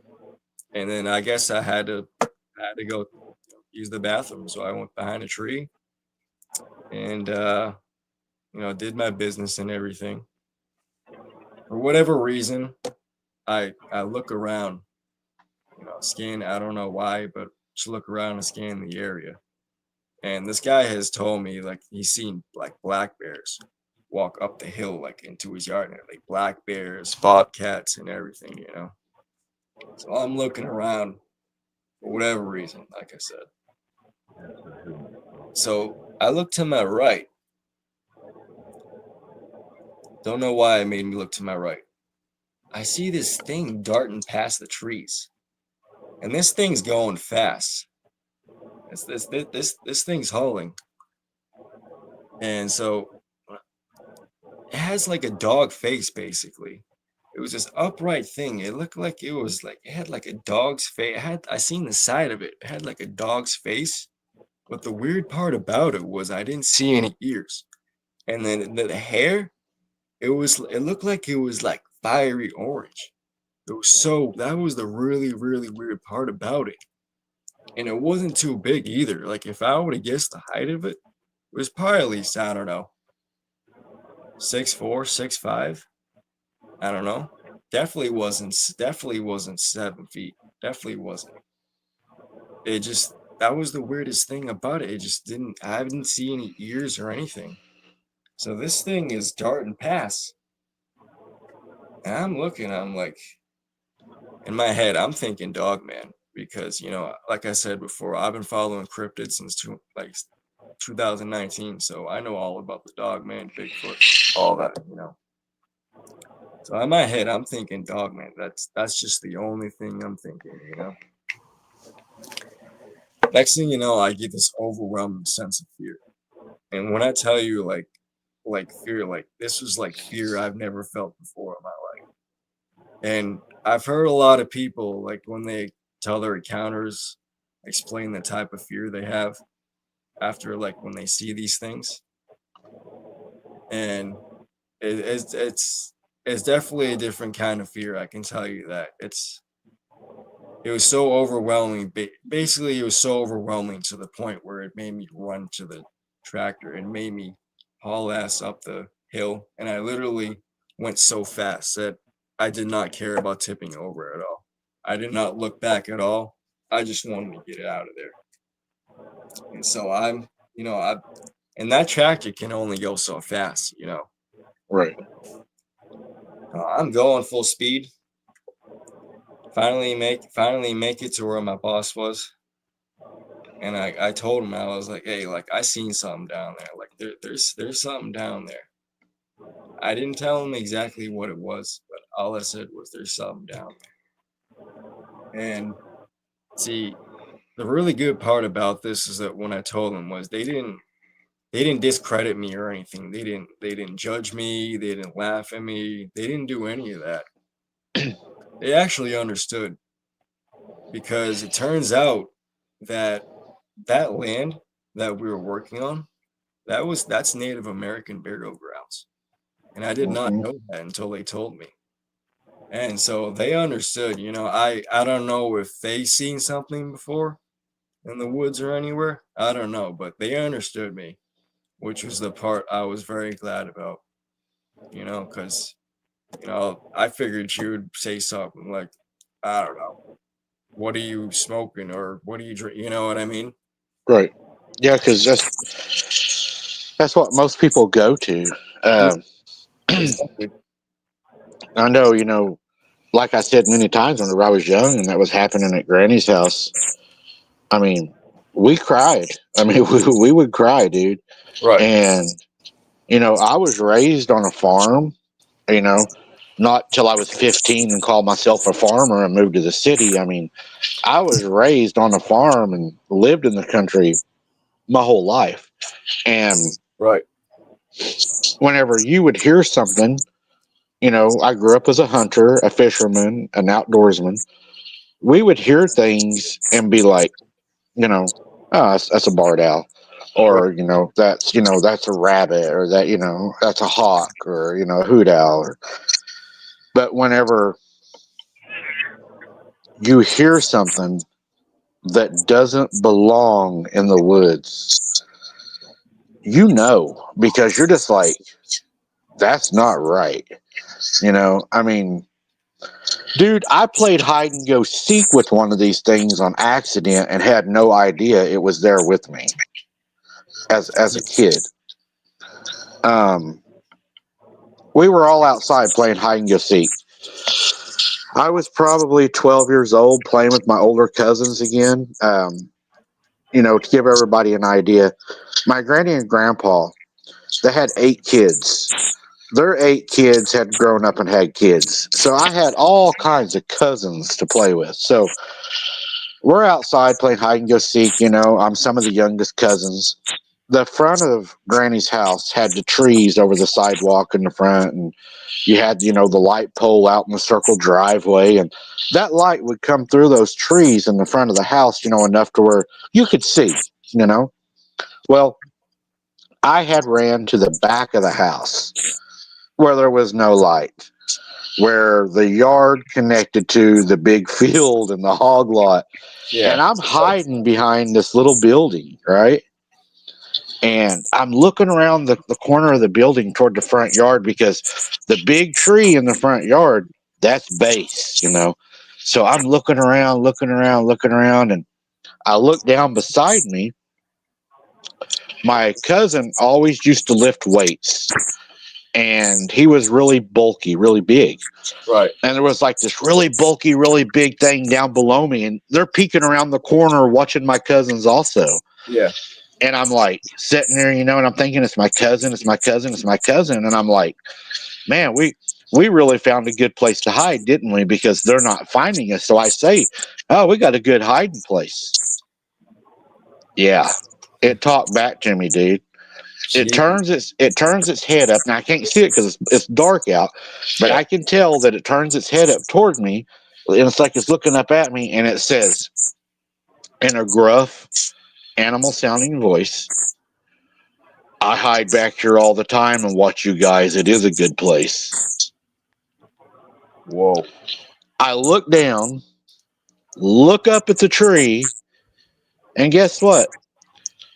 and then I guess I had to go use the bathroom. So I went behind a tree and, you know, did my business and everything. For whatever reason, I look around, you know, scan. I don't know why, but just look around and scan the area. And this guy has told me like he's seen like black bears walk up the hill like into his yard, and like black bears, bobcats, and everything, you know. So I'm looking around for whatever reason, like I said. So I look to my right. Don't know why it made me look to my right. I see this thing darting past the trees, and this thing's going fast. This thing's hauling, and so it has like a dog face basically. It was this upright thing. It looked like it was like it had like a dog's face. I seen the side of it. It had like a dog's face, but the weird part about it was I didn't see any ears, and then the hair. It looked like it was like fiery orange. That was the really, really weird part about it. And it wasn't too big either. Like if I would have guessed the height of it, it was probably at least, I don't know, 6'4", 6'5". I don't know. Definitely wasn't 7 feet. Definitely wasn't. That was the weirdest thing about it. I didn't see any ears or anything. So this thing is darting past. And I'm like, in my head, I'm thinking Dogman because, you know, like I said before, I've been following cryptids since 2019, so I know all about the Dogman, Bigfoot, all that, you know. So in my head, I'm thinking Dogman. That's just the only thing I'm thinking, you know. Next thing you know, I get this overwhelming sense of fear, and when I tell you, like fear, like this was like fear I've never felt before in my life. And I've heard a lot of people, like when they tell their encounters, explain the type of fear they have after, like when they see these things. and it's definitely a different kind of fear. I can tell you that. It was so overwhelming. Basically, it was so overwhelming to the point where it made me run to the tractor and made me haul ass up the hill. And I literally went so fast that I did not care about tipping over at all. I did not look back at all. I just wanted to get it out of there. And so and that tractor can only go so fast, Right. I'm going full speed. Finally make it to where my boss was, and I told him, I was like, hey, like I seen something down there, like there's something down there. I didn't tell him exactly what it was, but all I said was there's something down there. And see, the really good part about this is that when I told them was they didn't discredit me or anything. They didn't judge me, they didn't laugh at me, they didn't do any of that. They actually understood, because it turns out that land that we were working on, that's Native American burial grounds. And I did not know that until they told me. And so they understood, I don't know if they seen something before in the woods or anywhere. I don't know, but they understood me, which was the part I was very glad about, because, I figured you would say something like, I don't know, what are you smoking or what are you drink? You know what I mean? Right. Yeah, because that's what most people go to. Exactly. I know, like I said many times whenever I was young and that was happening at Granny's house, I mean, we cried. I mean, we would cry, dude. Right. And, I was raised on a farm, you know, not till I was 15 and called myself a farmer and moved to the city. I mean, I was raised on a farm and lived in the country my whole life. And Right. whenever you would hear something, I grew up as a hunter, a fisherman, an outdoorsman. We would hear things and be like, oh, that's a barred owl. Or, that's a rabbit, or that's a hawk, or, a hoot owl. But whenever you hear something that doesn't belong in the woods, because you're just like, that's not right. I mean, dude, I played hide and go seek with one of these things on accident and had no idea it was there with me as a kid. We were all outside playing hide and go seek. I was probably 12 years old playing with my older cousins again. To give everybody an idea, my granny and grandpa, they had 8 kids. Their 8 kids had grown up and had kids. So I had all kinds of cousins to play with. So we're outside playing hide and go seek. I'm some of the youngest cousins. The front of Granny's house had the trees over the sidewalk in the front, and you had, the light pole out in the circle driveway, and that light would come through those trees in the front of the house, enough to where you could see, Well, I had ran to the back of the house where there was no light, where the yard connected to the big field and the hog lot. Yeah. And I'm hiding behind this little building, right? And I'm looking around the corner of the building toward the front yard, because the big tree in the front yard, that's base, So I'm looking around, and I look down beside me. My cousin always used to lift weights, and he was really bulky, really big. Right. And there was like this really bulky, really big thing down below me, and they're peeking around the corner watching my cousins also. Yeah. And I'm like sitting there, and I'm thinking, it's my cousin. And I'm like, man, we really found a good place to hide, didn't we? Because they're not finding us. So I say, oh, we got a good hiding place. Yeah. It talked back to me, dude. It turns its head up. Now I can't see it because it's dark out, but I can tell that it turns its head up toward me, and it's like it's looking up at me, and it says in a gruff, animal sounding voice, I hide back here all the time and watch you guys. It is a good place. Whoa. I look down, look up at the tree, and guess what?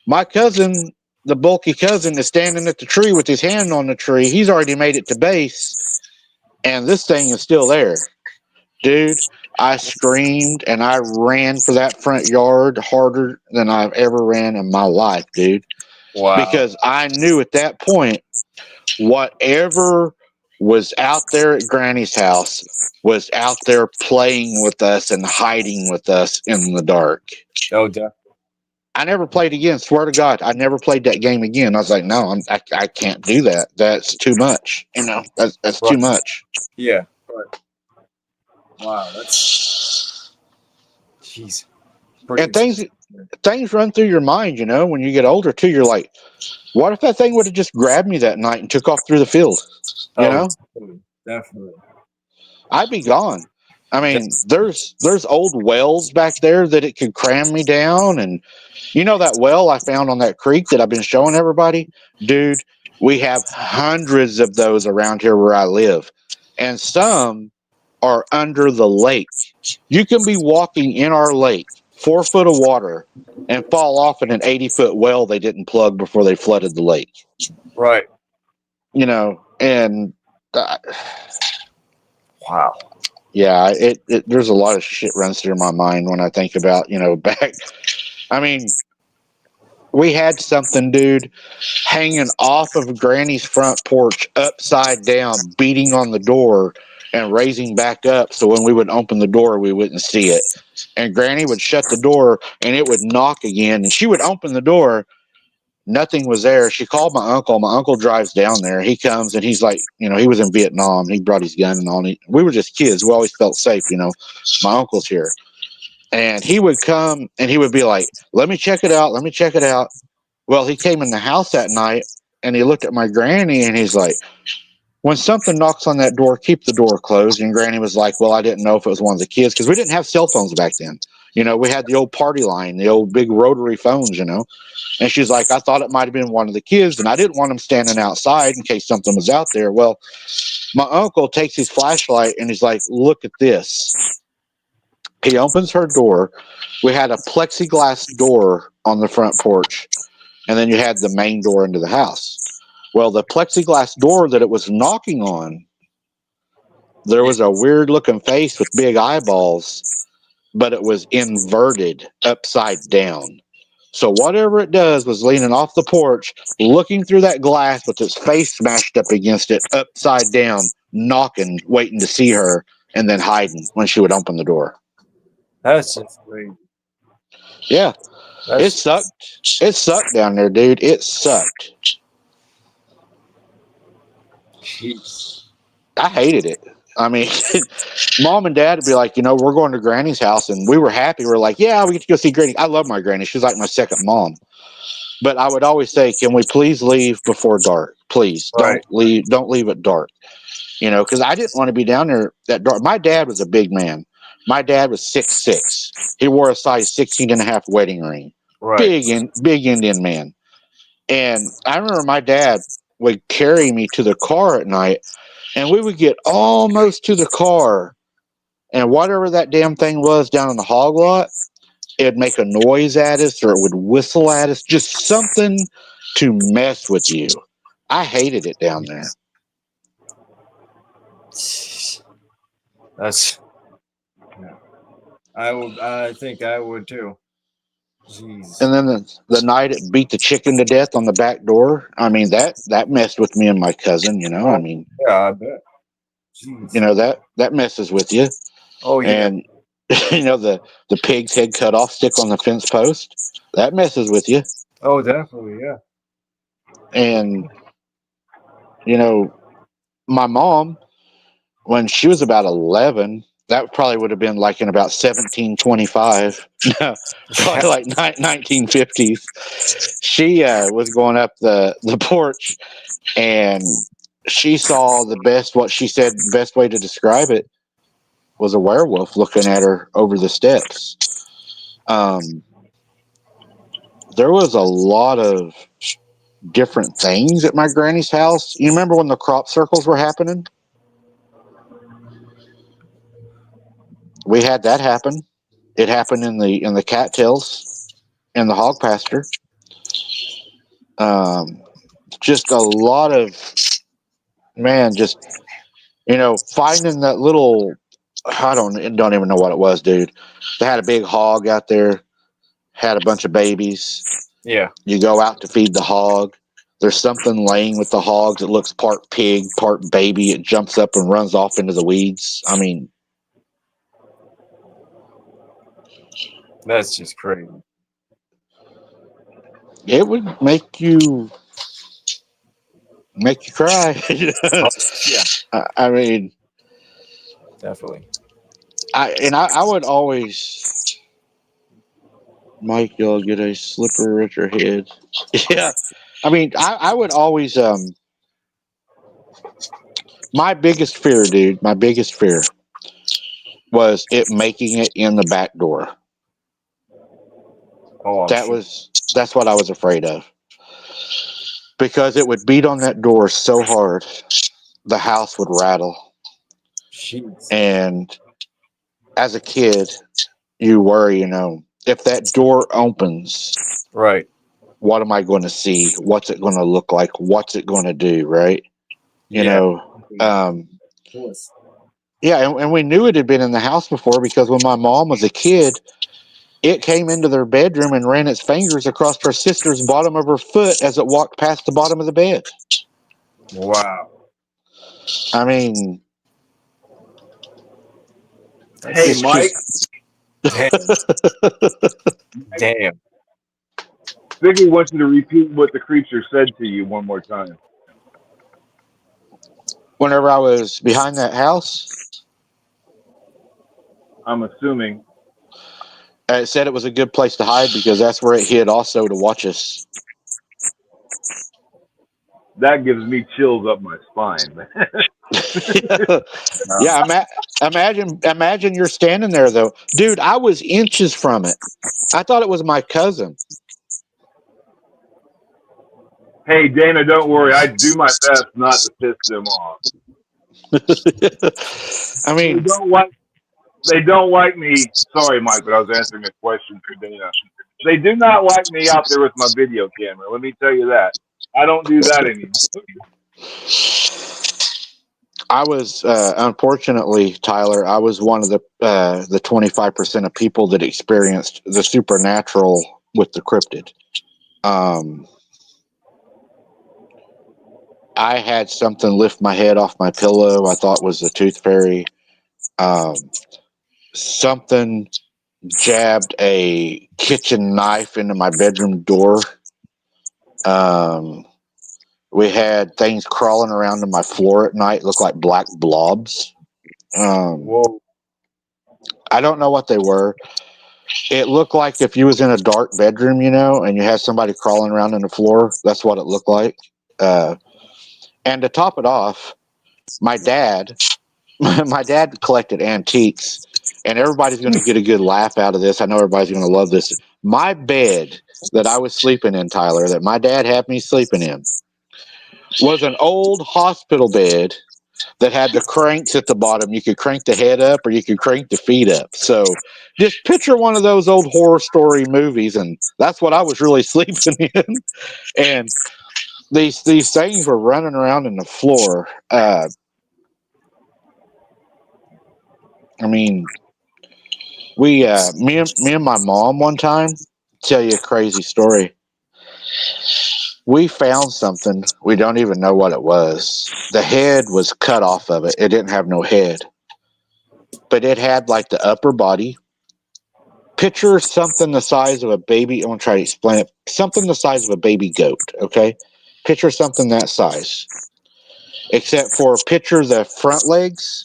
My cousin, the bulky cousin, is standing at the tree with his hand on the tree. He's already made it to base, and this thing is still there. Dude, I screamed and I ran for that front yard harder than I've ever ran in my life, dude. Wow. Because I knew at that point, whatever was out there at Granny's house was out there playing with us and hiding with us in the dark. Oh, definitely. I never played again. Swear to God, I never played that game again. I was like, no, I can't do that. That's too much. You know, that's too much. Yeah. Right. Wow, that's jeez. And things run through your mind, you know, when you get older too. You're like, what if that thing would have just grabbed me that night and took off through the field? You know, definitely. I'd be gone. I mean, there's old wells back there that it could cram me down, and you know that well I found on that creek that I've been showing everybody, dude. We have hundreds of those around here where I live, and some are under the lake. You can be walking in our lake, 4 foot of water, and fall off in an 80-foot well they didn't plug before they flooded the lake. Right. You know, and wow. Yeah, there's a lot of shit runs through my mind when I think about, you know, back. I mean, we had something, dude, hanging off of Granny's front porch upside down, beating on the door and raising back up. So when we would open the door, we wouldn't see it. And Granny would shut the door and it would knock again. And she would open the door. Nothing was there. She called my uncle. My uncle drives down there. He comes and he's like, you know, he was in Vietnam. He brought his gun and all. We were just kids. We always felt safe, you know. My uncle's here. And he would come and he would be like, let me check it out. Let me check it out. Well, he came in the house that night and he looked at my granny and he's like, when something knocks on that door, keep the door closed. And Granny was like, well, I didn't know if it was one of the kids because we didn't have cell phones back then. You know, we had the old party line, the old big rotary phones, you know. And she's like, I thought it might have been one of the kids, and I didn't want them standing outside in case something was out there. Well, my uncle takes his flashlight and he's like, look at this. He opens her door. We had a plexiglass door on the front porch, and then you had the main door into the house. Well, the plexiglass door that it was knocking on, there was a weird looking face with big eyeballs, but it was inverted upside down. So whatever it does was leaning off the porch, looking through that glass with its face smashed up against it, upside down, knocking, waiting to see her, and then hiding when she would open the door. That's just great. Yeah. It sucked. It sucked down there, dude. It sucked. Jeez. I hated it. I mean, Mom and Dad would be like, you know, we're going to Granny's house, and we were happy. We're like, yeah, we get to go see Granny. I love my Granny. She's like my second mom. But I would always say, can we please leave before dark? Please don't leave. Don't leave at dark. You know, because I didn't want to be down there that dark. My dad was a big man. My dad was 6'6". He wore a size 16.5 wedding ring. Right. Big Indian man. And I remember my dad would carry me to the car at night, and we would get almost to the car, and whatever that damn thing was down in the hog lot, it'd make a noise at us or it would whistle at us, just something to mess with you. I hated it down there. That's. Yeah. I think I would too. Jeez. And then the night it beat the chicken to death on the back door. I mean, that messed with me and my cousin, you know. I mean, yeah, I bet. Jeez. You know, that messes with you. Oh, yeah. And you know, the pig's head cut off stick on the fence post, that messes with you. Oh, definitely, yeah. And you know, my mom, when she was about 11, that probably would have been like in about 1725, probably like 1950s. She was going up the porch, and she saw what she said best way to describe it was a werewolf looking at her over the steps. There was a lot of different things at my granny's house. You remember when the crop circles were happening? We had that happen. It happened in the cattails in the hog pasture. Just a lot of, man, just, finding that little, I don't even know what it was, dude. They had a big hog out there, had a bunch of babies. Yeah. You go out to feed the hog. There's something laying with the hogs. It looks part pig, part baby. It jumps up and runs off into the weeds. I mean, That's just crazy. it would make you cry. Yeah, I mean, definitely. I would always, Mike, y'all get a slipper at your head. Yeah. I mean, I would always, my biggest fear, dude, was it making it in the back door. Oh, That's what I was afraid of. Because it would beat on that door so hard, the house would rattle. Jeez. And as a kid, you worry, if that door opens, Right. what am I going to see? What's it going to look like? What's it going to do? Right. Yeah, and we knew it had been in the house before because when my mom was a kid, it came into their bedroom and ran its fingers across her sister's bottom of her foot as it walked past the bottom of the bed. Wow. I mean, Hey, Mike. Damn. Vicky wants you to repeat what the creature said to you one more time. Whenever I was behind that house, I'm assuming. it said it was a good place to hide because that's where it hid also to watch us. That gives me chills up my spine. Yeah, imagine you're standing there though, dude. I was inches from it. I thought it was my cousin. Hey, Dana, don't worry. I do my best not to piss them off. I mean, they don't like me. Sorry, Mike, but I was answering a question for Dana. They do not like me out there with my video camera. Let me tell you that. I don't do that anymore. I was unfortunately, Tyler, I was one of the 25% of people that experienced the supernatural with the cryptid. I had something lift my head off my pillow. I thought was the tooth fairy. Something jabbed a kitchen knife into my bedroom door. We had things crawling around on my floor at night, looked like black blobs. Whoa. I don't know what they were. It looked like if you was in a dark bedroom, and you had somebody crawling around on the floor. That's what it looked like. And to top it off, my dad collected antiques, and everybody's going to get a good laugh out of this. I know everybody's going to love this. My bed that I was sleeping in, Tyler, that my dad had me sleeping in, was an old hospital bed that had the cranks at the bottom. You could crank the head up or you could crank the feet up. So just picture one of those old horror story movies, and that's what I was really sleeping in. And these things were running around in the floor. I mean, me and my mom one time, tell you a crazy story. We found something. We don't even know what it was. The head was cut off of it. It didn't have no head, but it had like the upper body. Picture something the size of a baby. I'm going to try to explain it. Something the size of a baby goat. Okay. Picture something that size, except for picture the front legs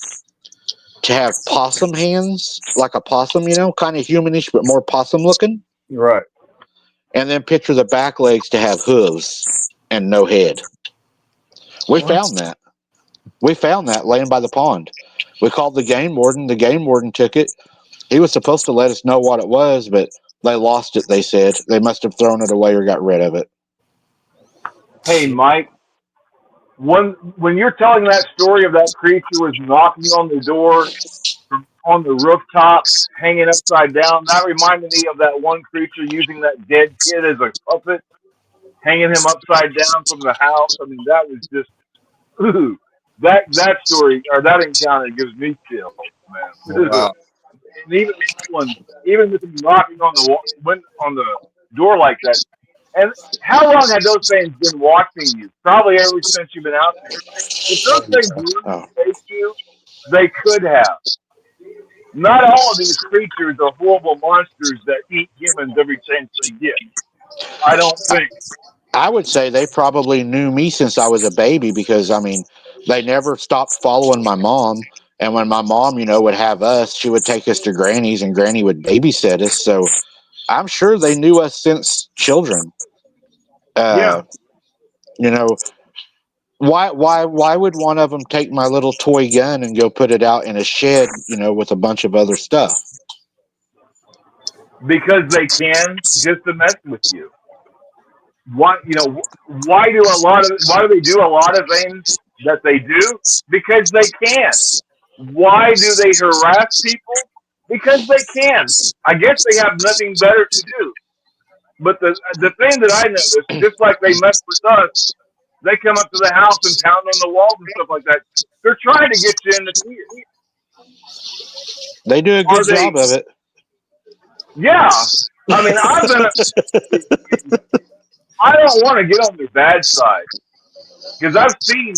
to have possum hands, like a possum, kind of humanish, but more possum looking. Right. And then picture the back legs to have hooves and no head. We found that. We found that laying by the pond. We called the game warden. The game warden took it. He was supposed to let us know what it was, but they lost it, they said. They must have thrown it away or got rid of it. Hey, Mike, when you're telling that story of that creature was knocking on the door on the rooftop, hanging upside down, that reminded me of that one creature using that dead kid as a puppet, hanging him upside down from the house. I mean, that was just, ooh, that story or that encounter gives me chills, man. Wow. And even with him knocking on on the door like that. And how long had those things been watching you? Probably ever since you've been out there. If those things Oh, really chased you, they could have. Not all of these creatures are horrible monsters that eat humans every chance they get. I don't think. I would say they probably knew me since I was a baby because I mean, they never stopped following my mom. And when my mom, would have us, she would take us to Granny's, and Granny would babysit us. So I'm sure they knew us since children. Yeah. You know, why would one of them take my little toy gun and go put it out in a shed, with a bunch of other stuff? Because they can, just to mess with you. Why do they do a lot of things that they do? Because they can. Why do they harass people? Because they can. I guess they have nothing better to do. But the thing that I noticed, just like they mess with us, they come up to the house and pound on the walls and stuff like that. They're trying to get you in the fear. They do a good job of it. Yeah. I mean, I don't want to get on the bad side because I've seen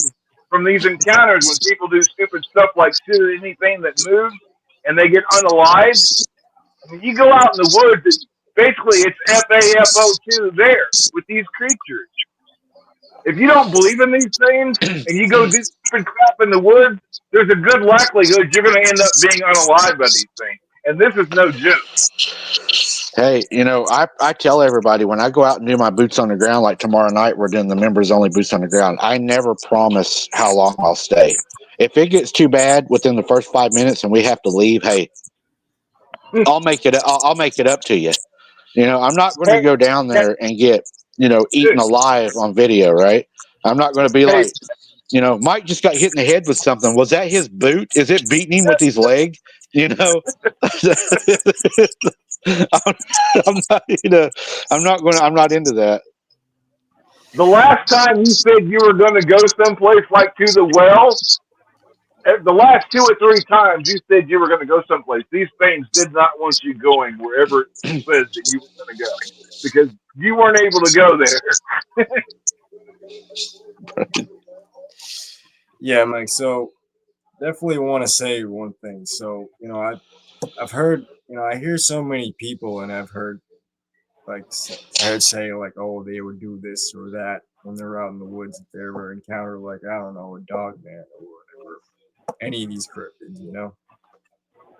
from these encounters when people do stupid stuff like shoot anything that moves and they get unalived. I mean, you go out in the woods and basically it's FAFO2 there with these creatures. If you don't believe in these things and you go do stupid crap in the woods, there's a good likelihood you're going to end up being unalived by these things. And this is no joke. Hey, I tell everybody when I go out and do my boots on the ground, like tomorrow night, we're doing the members only boots on the ground. I never promise how long I'll stay. If it gets too bad within the first 5 minutes and we have to leave, hey, I'll make it up to you. I'm not going to go down there and get, eaten alive on video, right? I'm not going to be like, Mike just got hit in the head with something. Was that his boot? Is it beating him with his leg? I'm not into that. The last time you said you were going to go someplace like to the well, the last 2 or 3 times you said you were going to go someplace, these things did not want you going wherever it says that you were going to go because you weren't able to go there. Yeah, Mike. So definitely want to say one thing. So I've heard, I hear so many people, and I've heard say like, oh, they would do this or that when they're out in the woods if they ever encounter like I don't know a dog man or whatever, any of these cryptids.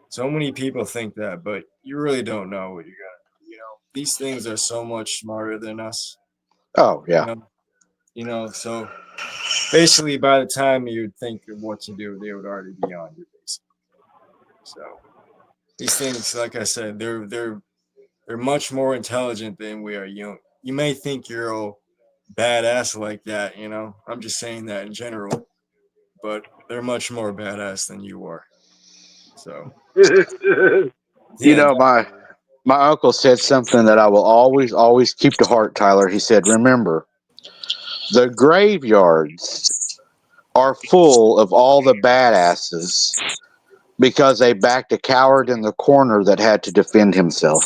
So many people think that, but you really don't know what you're gonna. These things are so much smarter than us. Oh yeah. So basically, by the time you'd think of what to do, they would already be on you. Basically. So these things, like I said, they're much more intelligent than we are. You may think you're all badass like that. I'm just saying that in general, but they're much more badass than you are. So my uncle said something that I will always keep to heart, Tyler. He said, remember, the graveyards are full of all the badasses because they backed a coward in the corner that had to defend himself.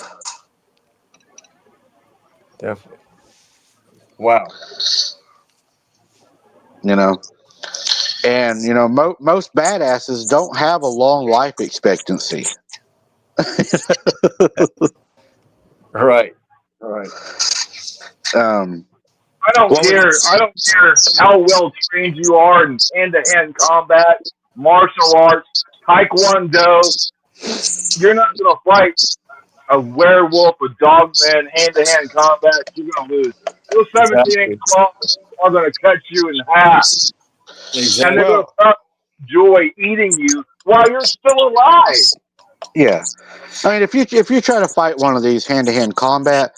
Definitely. Wow. And most badasses don't have a long life expectancy. Right. I don't care how well trained you are in hand-to-hand combat, martial arts, taekwondo. You're not going to fight a werewolf, a dogman, hand-to-hand combat. You're going to lose. Those 17-inch claws are going to cut you in half. Exactly. And they're going to start joy eating you while you're still alive. Yeah. I mean, if you try to fight one of these hand to hand combat,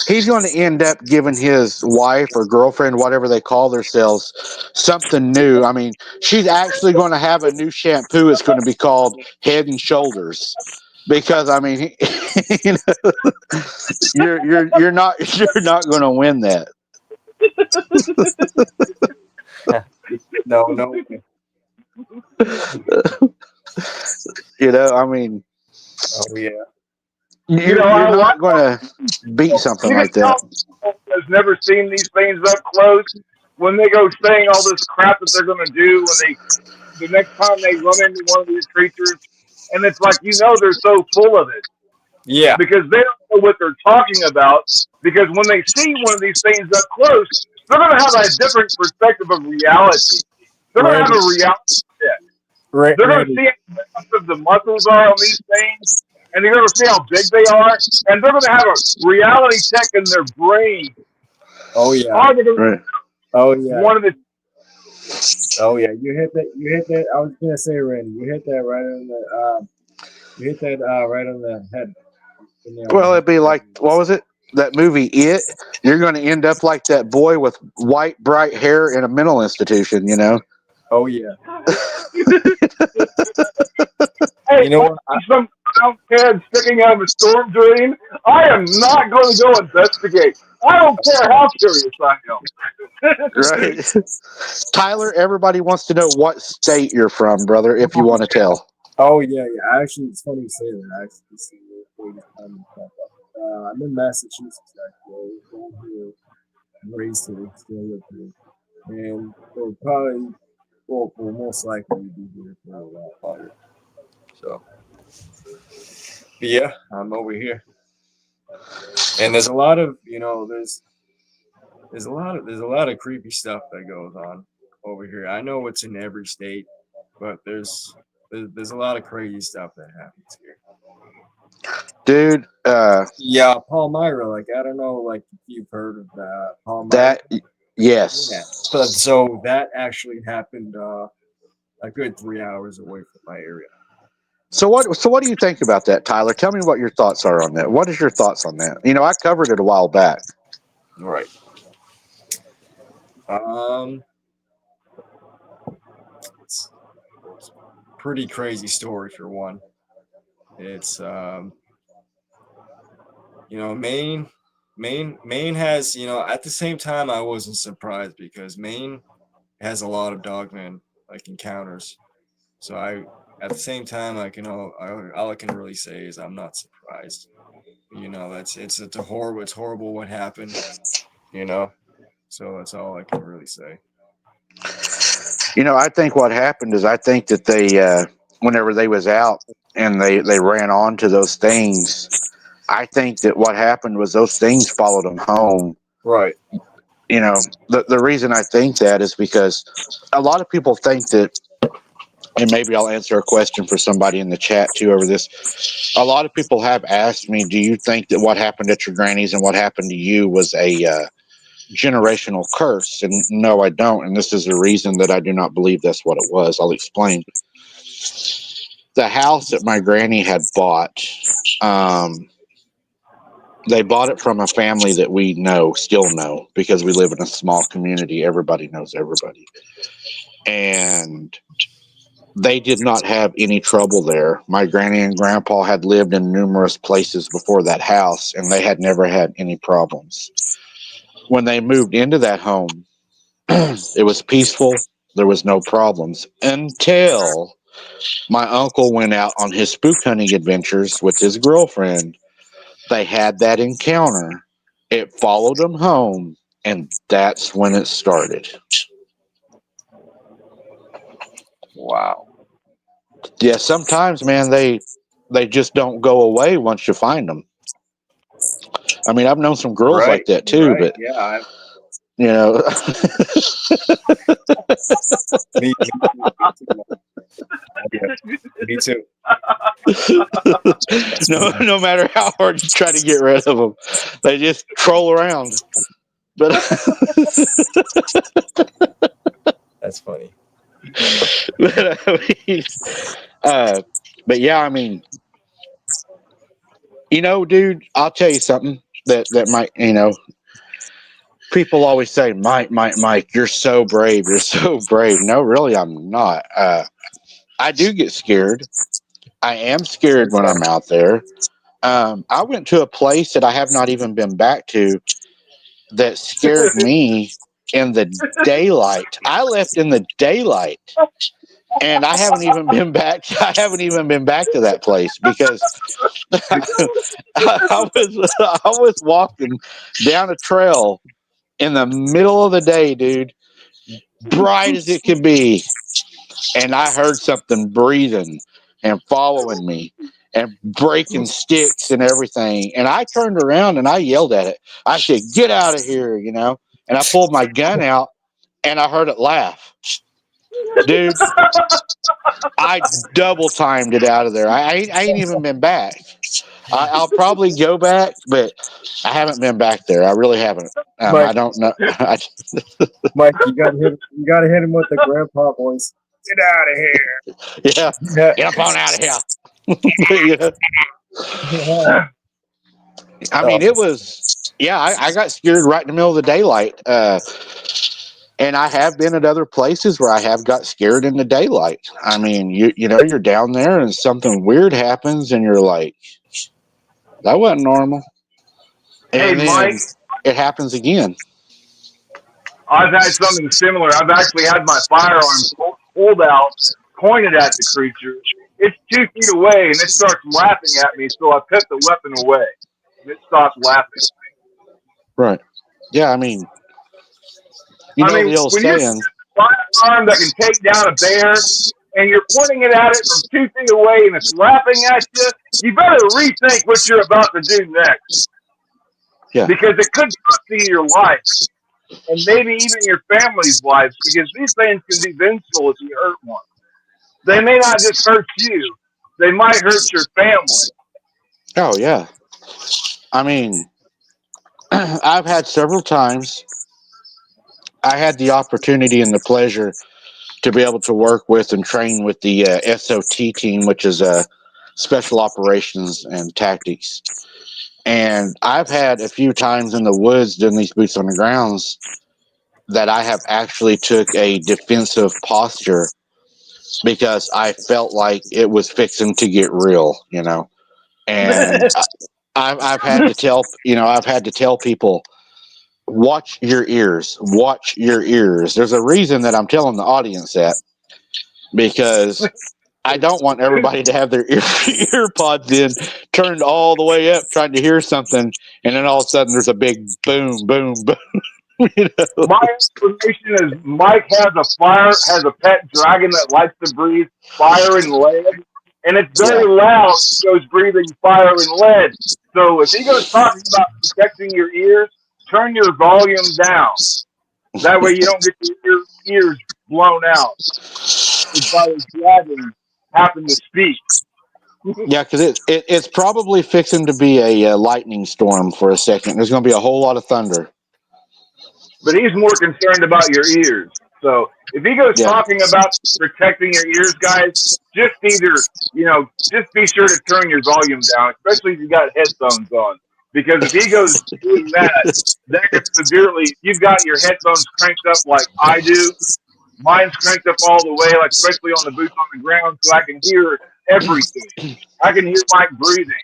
he's going to end up giving his wife or girlfriend, whatever they call themselves, something new. I mean, she's actually going to have a new shampoo. It's going to be called Head and Shoulders, because I mean, you know, you're not going to win that. No. You know, I mean, Oh yeah. You know, you're not going to beat something you can like that. tell people has never seen these things up close when they go saying all this crap that they're going to do when they the next time they run into one of these creatures, and it's like they're so full of it Yeah. because they don't know what they're talking about. Because when they see one of these things up close, they're going to have a different perspective of reality. They're going to have a reality check. They're going to Randy. see how much the muscles are on these things, and they're going to see how big they are, and they're going to have a reality check in their brain. Oh yeah. Are they going to Right. Oh yeah. one of the Oh yeah. You hit that. You hit that. I was gonna say, Randy. You hit that right on the. You hit that right on the head. Well, it'd be like, what was it? That movie, It. You're going to end up like that boy with white, bright hair in a mental institution, you know? Oh yeah. hey, You know what? some brown head sticking out of a storm drain. I am not going to go investigate. I don't care how curious I am. Right. Tyler, everybody wants to know what state you're from, brother, if you want to tell. Oh yeah. Actually, it's funny you say that. I'm in Massachusetts. Actually, born here, raised here, still live here, and we'll most likely be here for a while longer. So, but yeah, I'm over here, and there's a lot of there's a lot of creepy stuff that goes on over here. I know it's in every state, but there's a lot of crazy stuff that happens here. Dude, Yeah, Palmyra. Like I don't know, like if you've heard of that Palmyra. that, yes. Yeah. So that actually happened a good 3 hours away from my area. So what do you think about that, Tyler? Tell me what your thoughts are on that. What is your thoughts on that? You know, I covered it a while back. Right. It's a pretty crazy story for one. It's Maine has, at the same time I wasn't surprised because Maine has a lot of dogman like encounters. So at the same time all I can really say is I'm not surprised. It's horrible what happened, So that's all I can really say. You know, I think what happened is I think that they whenever they was out and they ran onto those things, I think that what happened was those things followed them home. Right. You know, the reason I think that is because a lot of people think that, and maybe I'll answer a question for somebody in the chat too over this. A lot of people have asked me, do you think that what happened at your granny's and what happened to you was a generational curse? And no, I don't. And this is the reason that I do not believe that's what it was. I'll explain. The house that my granny had bought, they bought it from a family that we still know, because we live in a small community. Everybody knows everybody. And they did not have any trouble there. My granny and grandpa had lived in numerous places before that house, and they had never had any problems. When they moved into that home, it was peaceful. There was no problems until my uncle went out on his spook hunting adventures with his girlfriend. They had that encounter. It followed them home, and that's when it started. Wow. Yeah, sometimes, man, they just don't go away once you find them. I mean, I've known some girls like that too, but yeah, you know, me too. no matter how hard you try to get rid of them, they just troll around. But That's funny. but yeah, I mean, You know, dude, I'll tell you something that might, people always say, Mike, you're so brave. You're so brave. No, really, I'm not. I do get scared. I am scared when I'm out there. I went to a place that I have not even been back to that scared me in the daylight. I left in the daylight. And I haven't even been back. I haven't even been back to that place because I was walking down a trail in the middle of the day, dude, bright as it could be, and I heard something breathing and following me and breaking sticks and everything. And I turned around and I yelled at it. I said, "Get out of here!" And I pulled my gun out and I heard it laugh, dude. I double timed it out of there. I ain't even been back. I'll probably go back, but I haven't been back there. I really haven't. I don't know. Mike, you gotta hit him with the grandpa voice. Get out of here. Yeah, get up on out of here. I mean, it was. Yeah, I got scared right in the middle of the daylight. And I have been at other places where I have got scared in the daylight. I mean, you're down there and something weird happens, and you're like, "That wasn't normal." And Hey, Mike, it happens again. I've had something similar. I've actually had my firearm pulled out, pointed at the creature. It's 2 feet away, and it starts laughing at me. So I put the weapon away, and it stopped laughing. Right? Yeah. I mean, the old when saying. you're a firearm that can take down a bear, and you're pointing it at it from 2 feet away, and it's laughing at you, you better rethink what you're about to do next. Yeah. Because it could cost you your life, and maybe even your family's lives, because these things can be vengeful if you hurt one. They may not just hurt you, they might hurt your family. Oh, yeah. I mean, I've had several times. I had the opportunity and the pleasure to be able to work with and train with the SOT team, which is Special Operations and Tactics. And I've had a few times in the woods doing these boots on the grounds that I have actually took a defensive posture because I felt like it was fixing to get real, And I've had to tell people, watch your ears. Watch your ears. There's a reason that I'm telling the audience that, because I don't want everybody to have their ear pods in, turned all the way up, trying to hear something, and then all of a sudden there's a big boom, boom, boom. My explanation is Mike has a pet dragon that likes to breathe fire and lead, and it's very loud. He goes breathing fire and lead. So if he goes talking about protecting your ears, turn your volume down. That way you don't get your ears blown out by the dragon happen to speak. Yeah, because it's probably fixing to be a lightning storm for a second. There's going to be a whole lot of thunder. But he's more concerned about your ears. So if he goes talking about protecting your ears, guys, just be sure to turn your volume down, especially if you got headphones on. Because if he goes doing that could severely. You've got your headphones cranked up like I do. Mine's cranked up all the way, like especially on the boots on the ground, so I can hear everything. I can hear Mike breathing.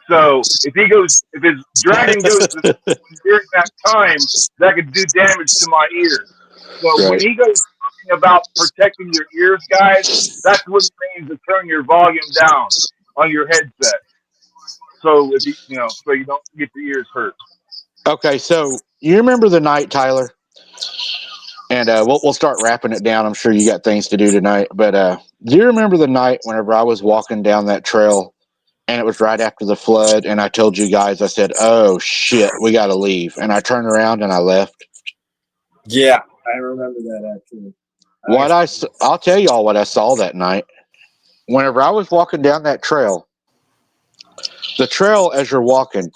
So if his dragon goes during that time, that could do damage to my ears. So when he goes talking about protecting your ears, guys, that's what it means to turn your volume down on your headset. So if so you don't get your ears hurt. Okay, so you remember the night, Tyler? And we'll start wrapping it down. I'm sure you got things to do tonight. But do you remember the night whenever I was walking down that trail and it was right after the flood and I told you guys, I said, "Oh, shit, we got to leave." And I turned around and I left? Yeah, I remember that actually. I'll tell you all what I saw that night. Whenever I was walking down that trail, the trail as you're walking,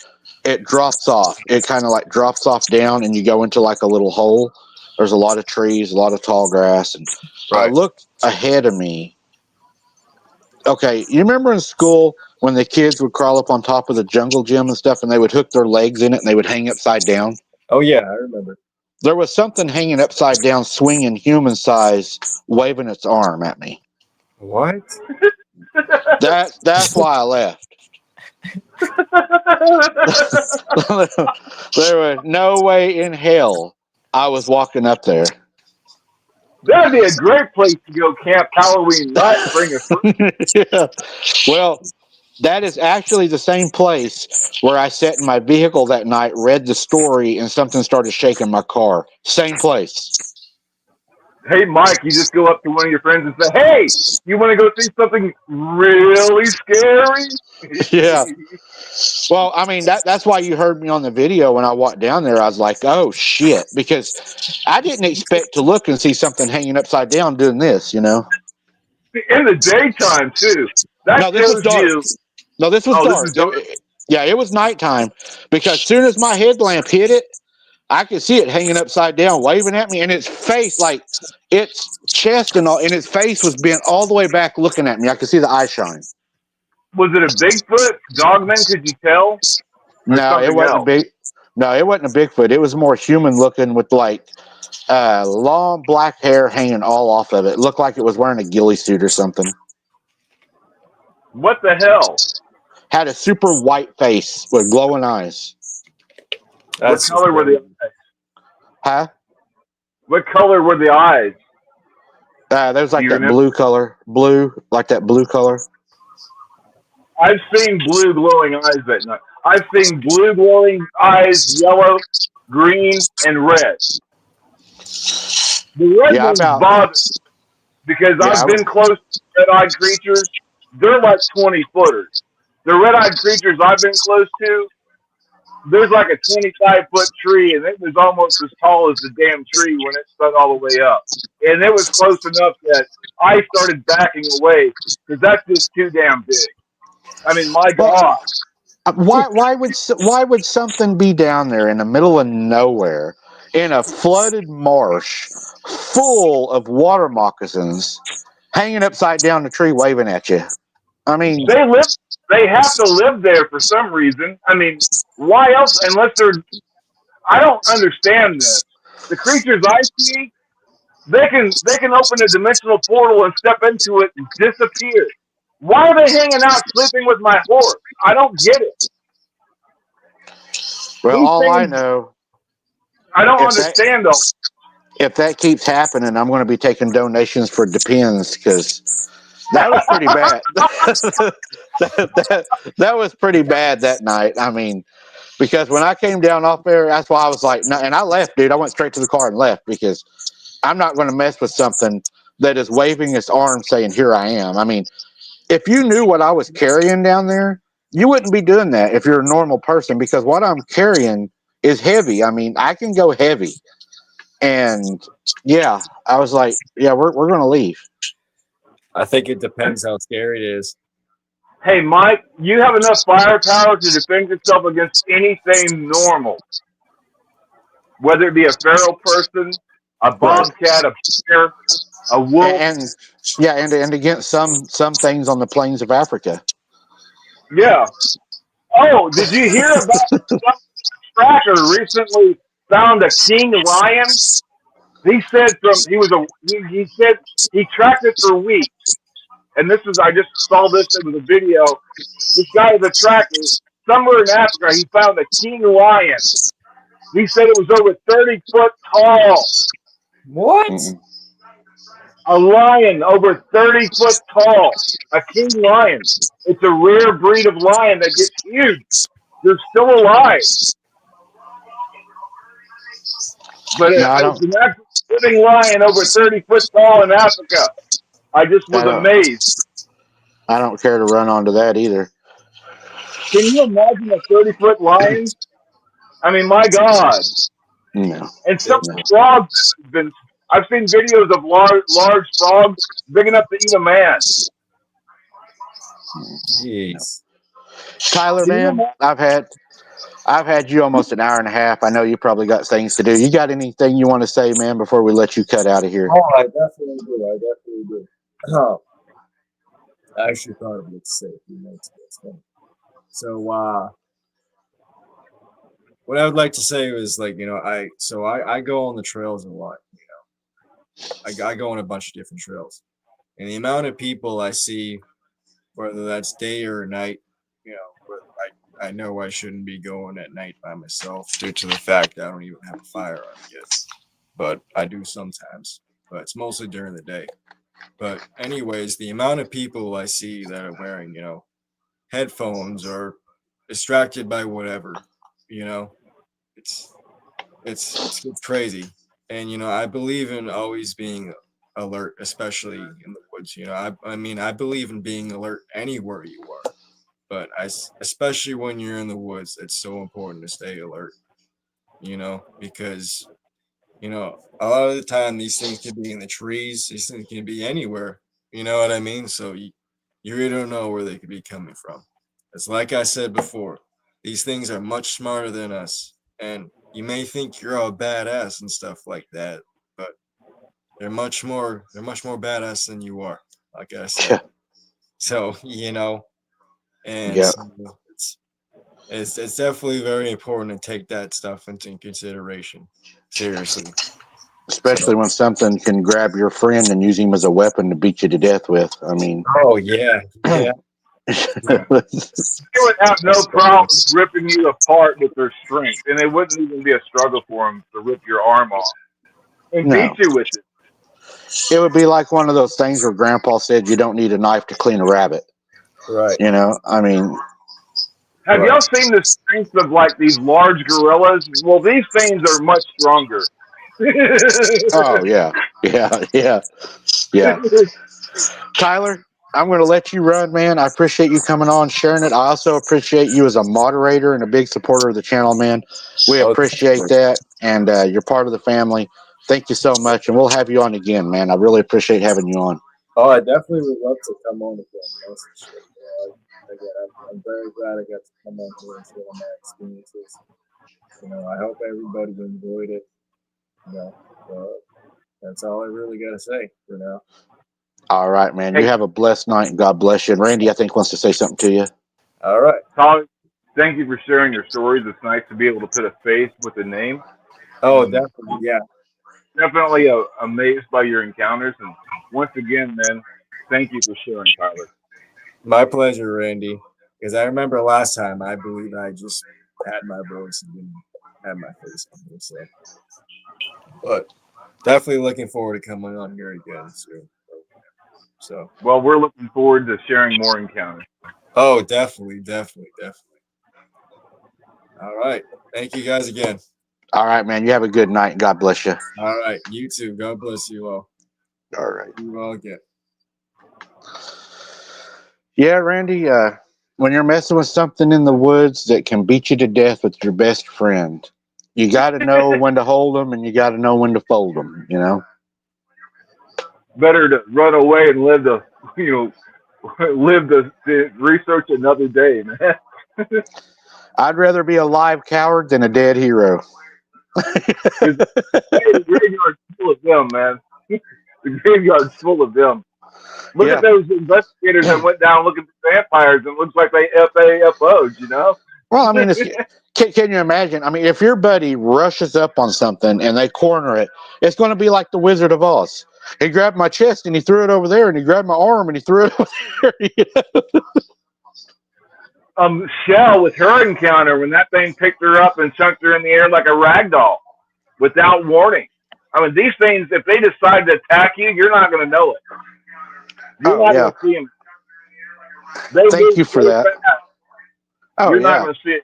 it drops off. It kind of like drops off down and you go into like a little hole. There's a lot of trees, a lot of tall grass. And I looked ahead of me. Okay, you remember in school when the kids would crawl up on top of the jungle gym and stuff, and they would hook their legs in it and they would hang upside down. Oh yeah, I remember. There was something hanging upside down, swinging human size, waving its arm at me. What? That's why I left. There was no way in hell I was walking up there. That'd be a great place to go camp Halloween night. Bring a Yeah. Well, that is actually the same place where I sat in my vehicle that night, read the story, and something started shaking my car. Same place. Hey, Mike, you just go up to one of your friends and say, hey, you want to go see something really scary? Yeah. Well, I mean, that's why you heard me on the video when I walked down there. I was like, oh, shit, because I didn't expect to look and see something hanging upside down doing this, you know? In the daytime, too. That No, this was shows dark. you. No, this was Oh, this dark. is dark? Yeah, it was nighttime because as soon as my headlamp hit it, I could see it hanging upside down, waving at me, and its face, like its chest and all, and its face was bent all the way back looking at me. I could see the eye shine. Was it a Bigfoot? Dogman, could you tell? No, it something wasn't else? a big. No, it wasn't a Bigfoot. It was more human looking with like long black hair hanging all off of it. It looked like it was wearing a ghillie suit or something. What the hell? Had a super white face with glowing eyes. What color were the eyes? Huh? What color were the eyes? There was like You that remember? blue color. Blue, like that blue color. I've seen blue glowing eyes at night. I've seen blue glowing eyes, yellow, green, and red. The red Yeah, ones about- bother me because Yeah, I've been close to red-eyed creatures. They're like 20-footers. The red-eyed creatures I've been close to, there's like a 25-foot tree, and it was almost as tall as the damn tree when it stood all the way up. And it was close enough that I started backing away because that's just too damn big. I mean, my God. Why would something be down there in the middle of nowhere in a flooded marsh full of water moccasins hanging upside down the tree waving at you? I mean, They have to live there for some reason. I mean, why else? Unless they're, I don't understand this. The creatures I see, they can open a dimensional portal and step into it and disappear. Why are they hanging out sleeping with my horse? I don't get it. well, These all I things- know, I don't If that- understand them. if that keeps happening, I'm going to be taking donations for Depends because that was pretty bad. that was pretty bad that night. I mean, because when I came down off there, that's why I was like, no, and I left, dude. I went straight to the car and left because I'm not going to mess with something that is waving its arm saying, here I am. I mean, if you knew what I was carrying down there, you wouldn't be doing that if you're a normal person because what I'm carrying is heavy. I mean, I can go heavy. And yeah, I was like, yeah, we're going to leave. I think it depends how scary it is. Hey, Mike, you have enough firepower to defend yourself against anything normal. Whether it be a feral person, a bobcat, a bear, a wolf. And against some things on the plains of Africa. Yeah. Oh, did you hear about tracker recently found a king lion? He said he said he tracked it for weeks. And this is, I just saw this in the video. This guy is a tracker. Somewhere in Africa, he found a king lion. He said it was over 30 foot tall. What? Mm-mm. A lion over 30 foot tall. A king lion. It's a rare breed of lion that gets huge. They're still alive. But No, I it's an actual living lion over 30 foot tall in Africa. I just was amazed. I don't care to run onto that either. Can you imagine a 30-foot lion? I mean, my God. No. And some frogs have been. I've seen videos of large frogs big enough to eat a man. Jeez. Tyler, man, I've had you almost an hour and a half. I know you probably got things to do. You got anything you want to say, man, before we let you cut out of here? Oh, I definitely do. I actually thought of it to say a few minutes ago. It's funny. So what I would like to say was like, I go on the trails a lot. I go on a bunch of different trails, and the amount of people I see, whether that's day or night, where I know I shouldn't be going at night by myself due to the fact that I don't even have a firearm yet, but I do sometimes. But it's mostly during the day. But anyways, the amount of people I see that are wearing, headphones or distracted by whatever, it's it's crazy. And I believe in always being alert, especially in the woods. I believe in being alert anywhere you are, but especially when you're in the woods, it's so important to stay alert. Because a lot of the time these things can be in the trees, these things can be anywhere. You know what I mean? So you really don't know where they could be coming from. It's like I said before, these things are much smarter than us, and you may think you're all badass and stuff like that, but they're much more badass than you are, like I said. So and Yeah. so it's definitely very important to take that stuff into consideration. Seriously. Especially when something can grab your friend and use him as a weapon to beat you to death with. I mean, Oh yeah. They would have no problem ripping you apart with their strength, and it wouldn't even be a struggle for them to rip your arm off and No. beat you with it. It would be like one of those things where Grandpa said you don't need a knife to clean a rabbit. Right. I mean, Have y'all seen the strength of like these large gorillas? Well, these things are much stronger. oh yeah, yeah. Tyler, I'm going to let you run, man. I appreciate you coming on, sharing it. I also appreciate you as a moderator and a big supporter of the channel, man. We appreciate that, and you're part of the family. Thank you so much, and we'll have you on again, man. I really appreciate having you on. Oh, I definitely would love to come on again. That's for sure. Again, I'm very glad I got to come on here and share my experiences. I hope everybody enjoyed it. That's all I really got to say for now. All right, man. You have a blessed night, and God bless you. And Randy, I think, wants to say something to you. All right. Tom, thank you for sharing your stories. It's nice to be able to put a face with a name. Oh, definitely. Yeah. Definitely amazed by your encounters. And once again, man, thank you for sharing, Tyler. My pleasure, Randy. Because I remember last time, I believe I just had my voice and didn't have my face on here. But definitely looking forward to coming on here again soon. So. Well, we're looking forward to sharing more encounters. Oh, definitely. All right. Thank you guys again. All right, man. You have a good night. God bless you. All right. You too. God bless you all. All right. You all again. Yeah, Randy, when you're messing with something in the woods that can beat you to death with your best friend, you got to know when to hold them and you got to know when to fold them, Better to run away and live to research another day, man. I'd rather be a live coward than a dead hero. The graveyard's full of them, man. The graveyard's full of them. Look at those investigators that went down looking for vampires, and it looks like they FAFO'd, Well, I mean, can you imagine? I mean, if your buddy rushes up on something and they corner it, it's going to be like the Wizard of Oz. He grabbed my chest and he threw it over there, and he grabbed my arm and he threw it over there. Shell with her encounter when that thing picked her up and chunked her in the air like a rag doll without warning. I mean, these things, if they decide to attack you, you're not going to know it. You're not going to see them. Thank you for that. You're not going to see it.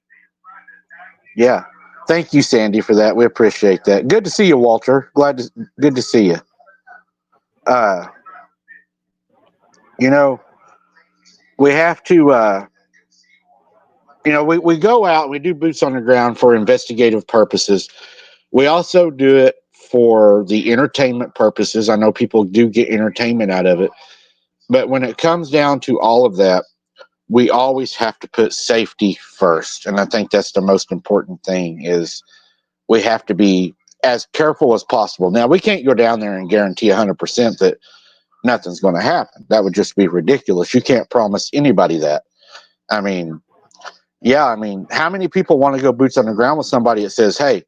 Yeah. Thank you, Sandy, for that. We appreciate that. Good to see you, Walter. Good to see you. We have to, we go out, we do boots on the ground for investigative purposes. We also do it for the entertainment purposes. I know people do get entertainment out of it. But when it comes down to all of that, we always have to put safety first. And I think that's the most important thing is we have to be as careful as possible. Now, we can't go down there and guarantee 100% that nothing's going to happen. That would just be ridiculous. You can't promise anybody that. I mean, yeah, I mean, how many people want to go boots on the ground with somebody that says, hey,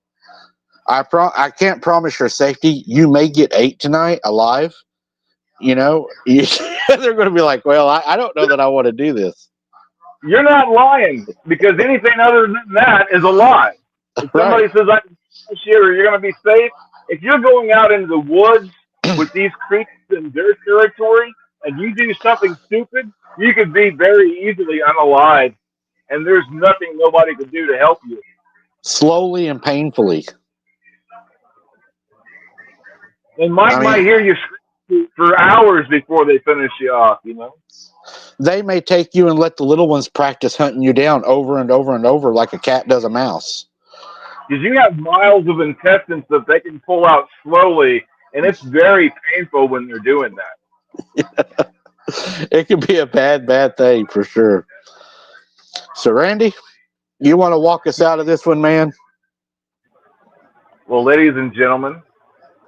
I can't promise your safety. You may get 8 tonight alive. You know, they're going to be like, well, I don't know that I want to do this. You're not lying, because anything other than that is a lie. If somebody Right. says, I can promise you or you're going to be safe, if you're going out into the woods with these creatures in their territory and you do something stupid, you could be very easily unalive, and there's nothing nobody could do to help you. Slowly and painfully. And Mike I mean, might hear you scream for hours before they finish you off, you know? they may take you and let the little ones practice hunting you down over and over and over like a cat does a mouse. Because you have miles of intestines that they can pull out slowly, and it's very painful when they're doing that. It could be a bad thing for sure. So, Randy, you want to walk us out of this one, man? Well, ladies and gentlemen,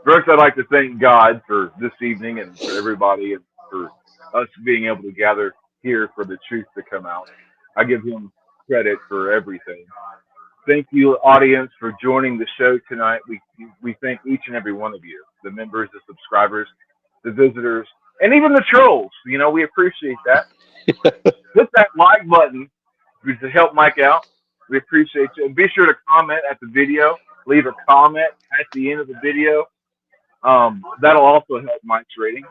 first I'd like to thank God for this evening and for everybody and for us being able to gather here for the truth to come out. I give him credit for everything. Thank you, audience, for joining the show tonight. We thank each and every one of you, the members, the subscribers, the visitors, and even the trolls. You know, we appreciate that. Hit that like button to help Mike out. We appreciate you. And be sure to comment at the video. Leave a comment at the end of the video. That'll also help Mike's ratings.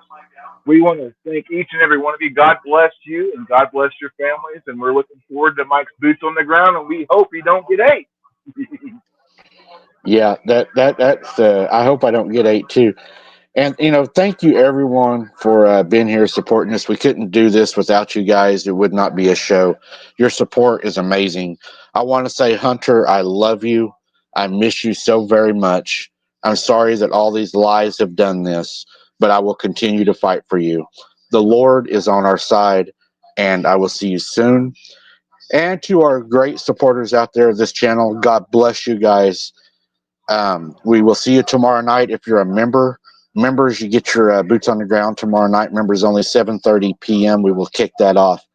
We want to thank each and every one of you. God bless you and God bless your families. And we're looking forward to Mike's boots on the ground. And we hope he don't get 8. Yeah, that's. I hope I don't get 8 too. And thank you everyone for being here supporting us. We couldn't do this without you guys. It would not be a show. Your support is amazing. I want to say, Hunter, I love you. I miss you so very much. I'm sorry that all these lies have done this, but I will continue to fight for you. The Lord is on our side, and I will see you soon. And to our great supporters out there of this channel, God bless you guys. We will see you tomorrow night. If you're a member, members, you get your boots on the ground tomorrow night. Members only 7:30 p.m. We will kick that off.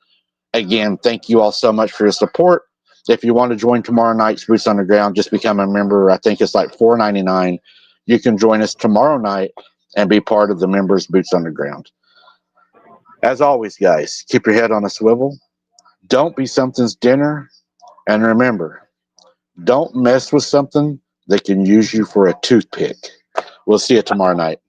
Again, thank you all so much for your support. If you want to join tomorrow night's boots on the ground, just become a member. I think it's like $4.99. You can join us tomorrow night and be part of the members' boots on the ground. As always, guys, keep your head on a swivel. Don't be something's dinner. And remember, don't mess with something that can use you for a toothpick. We'll see you tomorrow night.